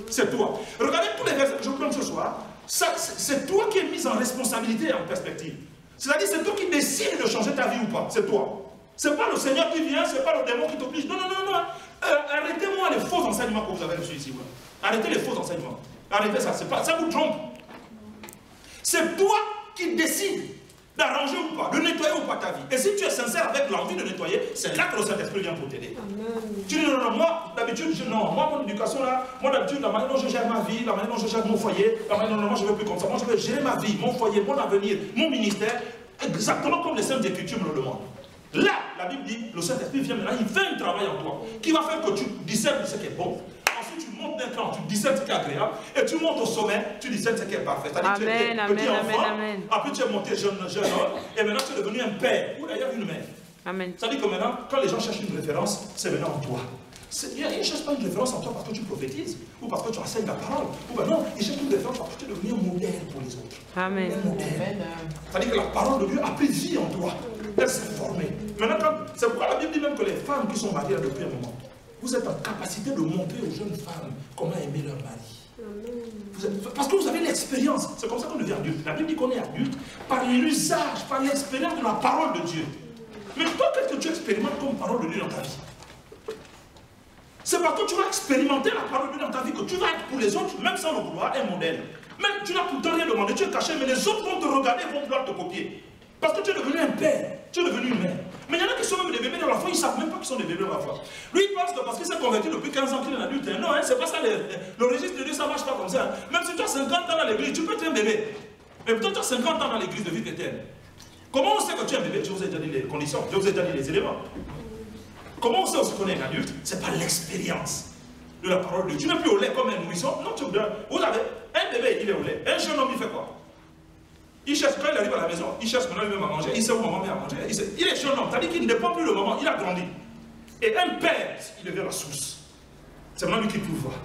A: C'est toi. Regardez tous les versets que je prends ce soir. C'est toi qui es mis en responsabilité et en perspective. C'est-à-dire, c'est toi qui décides de changer ta vie ou pas. C'est toi. Ce n'est pas le Seigneur qui vient, ce n'est pas le démon qui t'oblige. Non, non, non, non. Arrêtez-moi les faux enseignements que vous avez reçus ici. Ouais. Arrêtez les faux enseignements. Arrêtez ça. Ça vous trompe. C'est toi qui décides d'arranger ou pas, de nettoyer ou pas ta vie. Et si tu es sincère avec l'envie de nettoyer, c'est là que le Saint-Esprit vient pour t'aider. Tu dis non, non, moi, d'habitude, moi, mon éducation là, moi, d'habitude, la manière dont je gère ma vie, la manière dont je gère mon foyer, la manière dont moi, je ne veux plus comme ça. Moi, je veux gérer ma vie, mon foyer, mon avenir, mon ministère, exactement comme les Saintes Écritures me le demandent. Là, la Bible dit, le Saint-Esprit vient maintenant, il fait un travail en toi, qui va faire que tu discernes ce qui est bon. Ensuite, tu montes d'un cran, tu discernes ce qui est agréable, et tu montes au sommet, tu discernes ce qui est parfait. C'est-à-dire que tu es petit enfant, après tu es monté jeune homme, et maintenant tu es devenu un père, ou d'ailleurs une mère. C'est-à-dire que maintenant, quand les gens cherchent une référence, c'est maintenant en toi. Ils ne cherchent pas une référence en toi parce que tu prophétises, ou parce que tu enseignes la parole, ou ben non, ils cherchent une référence parce que tu es devenu un modèle pour les autres.
B: Amen.
A: Un modèle. C'est-à-dire que la parole de Dieu a pris vie en toi. Elle s'est formée. Maintenant, c'est pourquoi la Bible dit même que les femmes qui sont mariées depuis un moment, vous êtes en capacité de montrer aux jeunes femmes comment aimer leur mari. Parce que vous avez l'expérience. C'est comme ça qu'on devient adulte. La Bible dit qu'on est adulte par l'usage, par l'expérience de la parole de Dieu. Mais toi, qu'est-ce que tu expérimentes comme parole de Dieu dans ta vie? C'est parce que tu vas expérimenter la parole de Dieu dans ta vie que tu vas être pour les autres, même sans le vouloir, un modèle. Même tu n'as pourtant rien demandé, tu es caché, mais les autres vont te regarder et vont vouloir te copier. Parce que tu es devenu un père, tu es devenu une mère. Mais il y en a qui sont même des bébés dans la foi, ils ne savent même pas qu'ils sont des bébés dans la foi. Lui, il pense que parce qu'il s'est converti depuis 15 ans qu'il est un adulte. Non, hein, c'est pas ça, le registre de Dieu, ça ne marche pas comme ça. Hein. Même si tu as 50 ans dans l'église, tu peux être un bébé. Mais peut-être tu as 50 ans dans l'église de vie éternelle. Comment on sait que tu es un bébé? Je vous ai déjà dit les conditions, je vous ai déjà dit les éléments. Comment on sait aussi qu'on est un adulte? C'est par l'expérience de la parole de Dieu. Tu n'es plus au lait comme un nourrisson. Non, vous avez un bébé, il est au lait. Un jeune homme, il fait quoi? Il cherche, quand il arrive à la maison, il cherche maintenant lui-même à manger, il sait où maman vient à manger. Il est jeune homme, c'est-à-dire qu'il ne dépend plus de maman, il a grandi. Et un père, il devient la source. C'est maintenant lui qui pouvoir.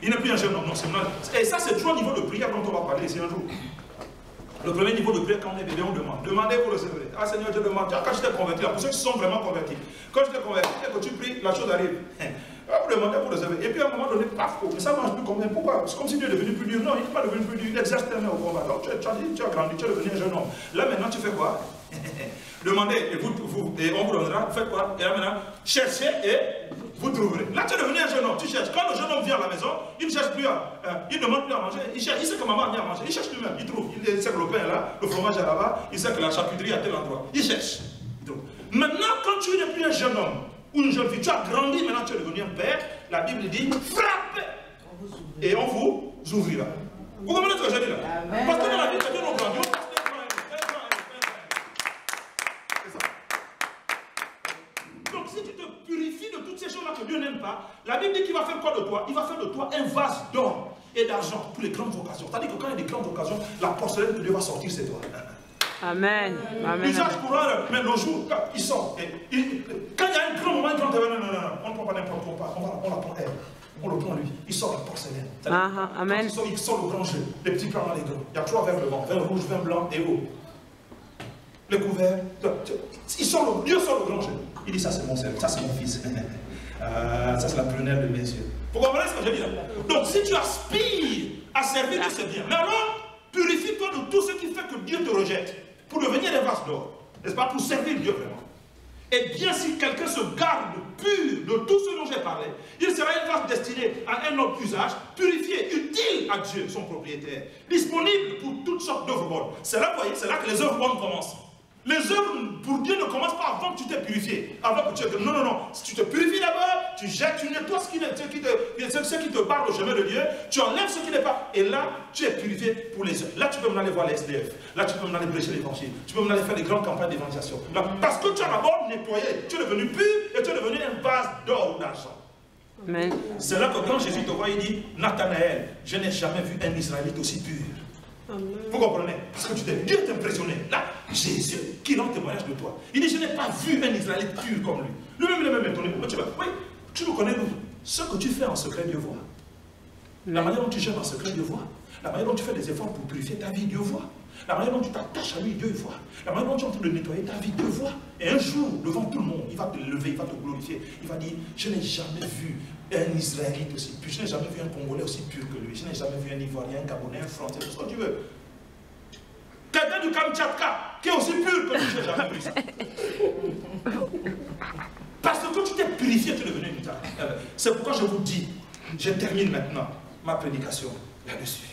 A: Il n'est plus un jeune homme, non, c'est maintenant. Et ça, c'est toujours au niveau de prière dont on va parler ici un jour. Le premier niveau de prière, quand on est bébé, on demande. Demandez pour le Seigneur. Ah Seigneur, je demande. Quand je t'ai converti, pour ceux qui sont vraiment convertis, quand je t'ai converti et que tu pries, la chose arrive. Vous demandez pour le Seigneur. Et puis à un moment donné, paf, mais ça ne marche plus comme même. Pourquoi? C'est comme si Dieu est devenu plus dur. Non, il n'est pas devenu plus dur. Il exerce tellement au combat. Donc tu as grandi, tu es devenu un jeune homme. Là maintenant, tu fais quoi? Demandez et on vous donnera. Faites quoi? Et là maintenant, cherchez et vous trouverez. Là, tu es devenu un jeune homme. Tu cherches. Quand le jeune homme vient à la maison, il ne cherche plus il ne demande plus à manger. Il cherche. Il sait que maman a mis à manger. Il cherche lui-même. Il trouve. Il sait que le pain est là, le fromage est là-bas. Il sait que la charcuterie est à tel endroit. Il cherche. Donc, maintenant, quand tu n'es plus un jeune homme ou une jeune fille, tu as grandi, maintenant tu es devenu un père, la Bible dit frappez et on vous ouvrira. Vous comprenez ce que je dis là? Parce que dans la Bible, Dieu nous grandit. Donc si tu te purifies de toutes ces choses-là que Dieu n'aime pas, la Bible dit qu'il va faire quoi de toi? Il va faire de toi un vase d'or et d'argent pour les grandes occasions. C'est-à-dire que quand il y a des grandes occasions, la porcelaine de Dieu va sortir, c'est toi.
B: Amen. Amen.
A: L'usage courant, mais nos jours, ils sortent. Quand il y a un grand moment, non, on ne prend pas n'importe quoi, on la prend elle. On le prend lui. Il sort la porcelaine.
B: Amen.
A: Il sort le grand jeu. Les petits plans dans les grands. Il y a 3 vins devant. Vin rouge, vin blanc et eau. Les couverts. Dieu sort le grand jeu. Il dit ça c'est mon service, ça c'est mon fils. Ça c'est la prunelle de mes yeux. Vous comprenez ce que je dis là? Donc si tu aspires à servir Dieu, c'est bien. Mais alors, purifie-toi de tout ce qui fait que Dieu te rejette. Pour devenir des vases d'or. N'est-ce pas? Pour servir Dieu vraiment. Et bien si quelqu'un se garde pur de tout ce dont j'ai parlé, il sera une vase destinée à un autre usage, purifié, utile à Dieu, son propriétaire, disponible pour toutes sortes d'œuvres bonnes. C'est là, vous voyez, c'est là que les œuvres bonnes commencent. Les œuvres pour Dieu ne commencent pas avant que tu t'aies purifié. Avant que tu aies... Non, non, non. Si tu te purifies d'abord, tu jettes, tu nettoies ce qui te parle au chemin de Dieu, tu enlèves ce qui n'est pas. Et là, tu es purifié pour les œuvres. Là, tu peux aller voir les SDF. Là, tu peux aller prêcher l'évangile. Tu peux aller faire des grandes campagnes d'évangélisation. Parce que tu as d'abord nettoyé. Tu es devenu pur et tu es devenu un vase d'or ou d'argent. C'est là que quand Jésus te voit, il dit, Nathanaël, je n'ai jamais vu un Israélite aussi pur. Amen. Vous comprenez? Parce que Dieu est impressionné. Là, Jésus, qui rend témoignage de toi. Il dit, je n'ai pas vu un Israélite pur comme lui. Lui-même, il est même étonné. Oui, tu me connais, nous. Ce que tu fais en secret, Dieu voit. La manière dont tu gères en secret, Dieu voit. La manière dont tu fais des efforts pour purifier ta vie, Dieu voit. La manière dont tu t'attaches à lui, Dieu voit. La manière dont tu es en train de nettoyer ta vie, Dieu voit. Et un jour, devant tout le monde, il va te lever, il va te glorifier. Il va dire, je n'ai jamais vu un Israélite aussi pur. Je n'ai jamais vu un Congolais aussi pur que lui. Je n'ai jamais vu un Ivoirien, un Gabonais, un Français, tout ce que tu veux. Quelqu'un du Kamtchatka qui est aussi pur que lui, je n'ai jamais vu ça. Parce que tu t'es purifié, tu es devenu une tare. C'est pourquoi je vous dis, je termine maintenant ma prédication là-dessus.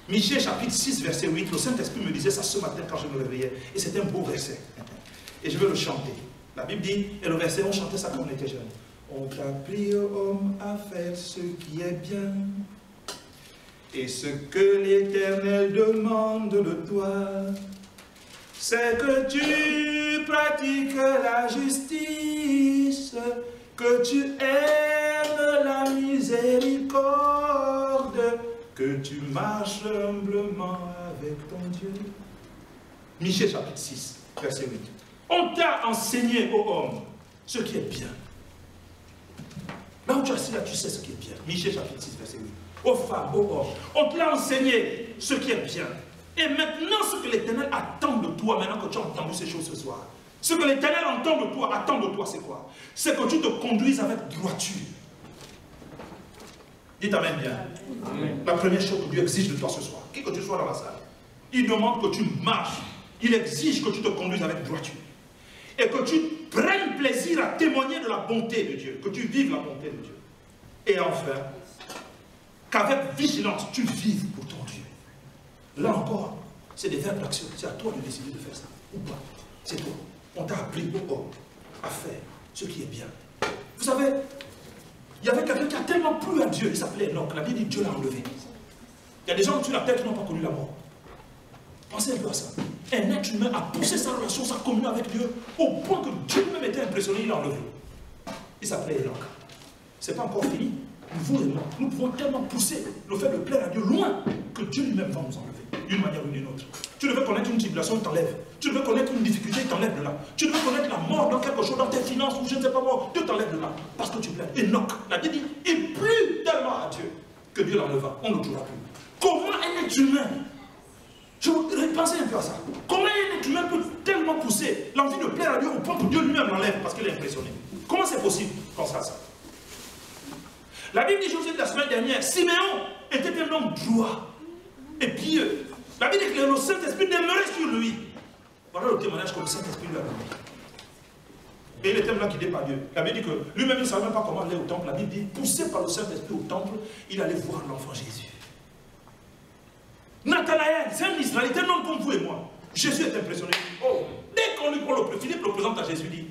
A: Michée chapitre 6, verset 8, le Saint-Esprit me disait ça ce matin quand je me réveillais. Et c'est un beau verset. Et je vais le chanter. La Bible dit, et le verset, on chantait ça quand on était jeune. On t'a pris, homme, à faire ce qui est bien. Et ce que l'Éternel demande de toi, c'est que tu pratiques la justice, que tu aimes la miséricorde, que tu marches humblement avec ton Dieu. Michée chapitre 6, verset 8. On t'a enseigné, ô homme, ce qui est bien. Là où tu es assis, là, tu sais ce qui est bien. Michée chapitre 6, verset 8. Ô femmes, ô hommes, on te l'a enseigné ce qui est bien. Et maintenant, ce que l'Éternel attend de toi, maintenant que tu as entendu ces choses ce soir, ce que l'Éternel attend de toi, c'est quoi? C'est que tu te conduises avec droiture. Dites amen bien. Amen. La première chose que Dieu exige de toi ce soir, qui que tu sois dans la salle, il demande que tu marches. Il exige que tu te conduises avec droiture. Et que tu prennes plaisir à témoigner de la bonté de Dieu, que tu vives la bonté de Dieu. Et enfin, qu'avec vigilance, tu vives pour ton Dieu. Là encore, c'est des verbes d'action. C'est à toi de décider de faire ça ou pas. C'est toi. On t'a appris à faire ce qui est bien. Vous savez, il y avait quelqu'un qui a tellement plu à Dieu, il s'appelait Enoch. La Bible dit Dieu l'a enlevé. Il y a des gens sur la terre qui n'ont pas connu la mort. Pensez un peu à ça. Un être humain a poussé sa relation, sa communion avec Dieu, au point que Dieu lui-même était impressionné, il l'a enlevé. Il s'appelait Enoch. C'est pas encore fini. Vous et moi, nous pouvons tellement pousser le fait de plaire à Dieu loin que Dieu lui-même va nous enlever, d'une manière ou d'une autre. Tu devais connaître une tribulation, il t'enlève. Tu devais connaître une difficulté, il t'enlève de là. Tu devais connaître la mort dans quelque chose, dans tes finances, ou je ne sais pas moi, Dieu t'enlève de là. Parce que tu plais. Enoch, la Bible dit, il plut tellement à Dieu que Dieu l'enleva. On ne jouera plus. Comment un être humain, pensez un peu à ça, comment un être humain peut tellement pousser l'envie de plaire à Dieu au point que Dieu lui-même l'enlève parce qu'il est impressionné? Comment c'est possible? Pensez à ça. La Bible dit, je vous ai dit la semaine dernière, Siméon était un homme droit et pieux. La Bible dit que le Saint-Esprit demeurait sur lui. Voilà le témoignage que le Saint-Esprit lui a donné. Et il était là guidé par Dieu. La Bible dit que lui-même, il ne savait même pas comment aller au temple. La Bible dit, poussé par le Saint-Esprit au temple, il allait voir l'enfant Jésus. Nathanaël, c'est un Israélite, un homme comme vous et moi. Jésus est impressionné. Oh, dès qu'on lui prend Philippe le présente à Jésus, dit,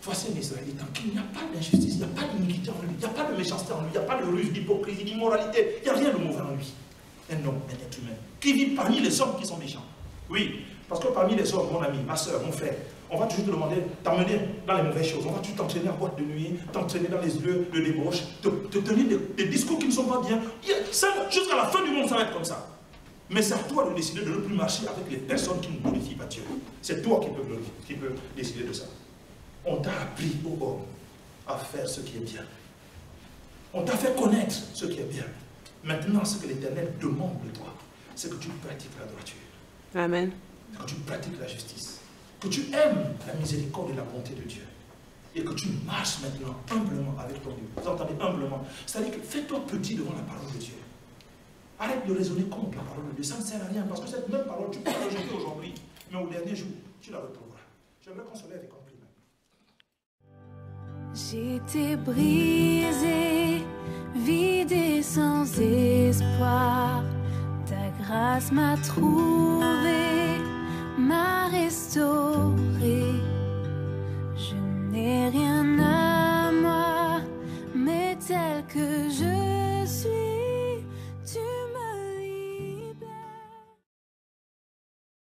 A: voici un Israélite en qui il n'y a pas d'injustice, il n'y a pas d'iniquité en lui, il n'y a pas de méchanceté en lui, il n'y a pas de ruse, d'hypocrisie, d'immoralité, il n'y a rien de mauvais en lui. Un homme, un être humain, qui vit parmi les hommes qui sont méchants. Oui, parce que parmi les hommes, mon ami, ma soeur, mon frère, on va toujours te demander t'emmener dans les mauvaises choses, on va toujours t'entraîner en boîte de nuit, t'entraîner dans les lieux de débauche, te tenir des discours qui ne sont pas bien. Ça, jusqu'à la fin du monde, ça va être comme ça. Mais c'est à toi de décider de ne plus marcher avec les personnes qui ne glorifient pas Dieu. C'est toi qui peux décider de ça. On t'a appris, ô homme, à faire ce qui est bien. On t'a fait connaître ce qui est bien. Maintenant, ce que l'Éternel demande de toi, c'est que tu pratiques la droiture.
B: Amen.
A: Que tu pratiques la justice. Que tu aimes la miséricorde et la bonté de Dieu. Et que tu marches maintenant humblement avec ton Dieu. Vous entendez, humblement. C'est-à-dire que fais-toi petit devant la parole de Dieu. Arrête de raisonner contre la parole de Dieu. Ça ne sert à rien. Parce que cette même parole, tu peux la rejeter aujourd'hui. Mais au dernier jour, tu la retrouveras. J'aimerais qu'on se lève et qu'on prie maintenant.
C: J'étais brisée, vide et sans espoir. Ta grâce m'a trouvée, m'a restaurée. Je n'ai rien à moi, mais tel que je suis.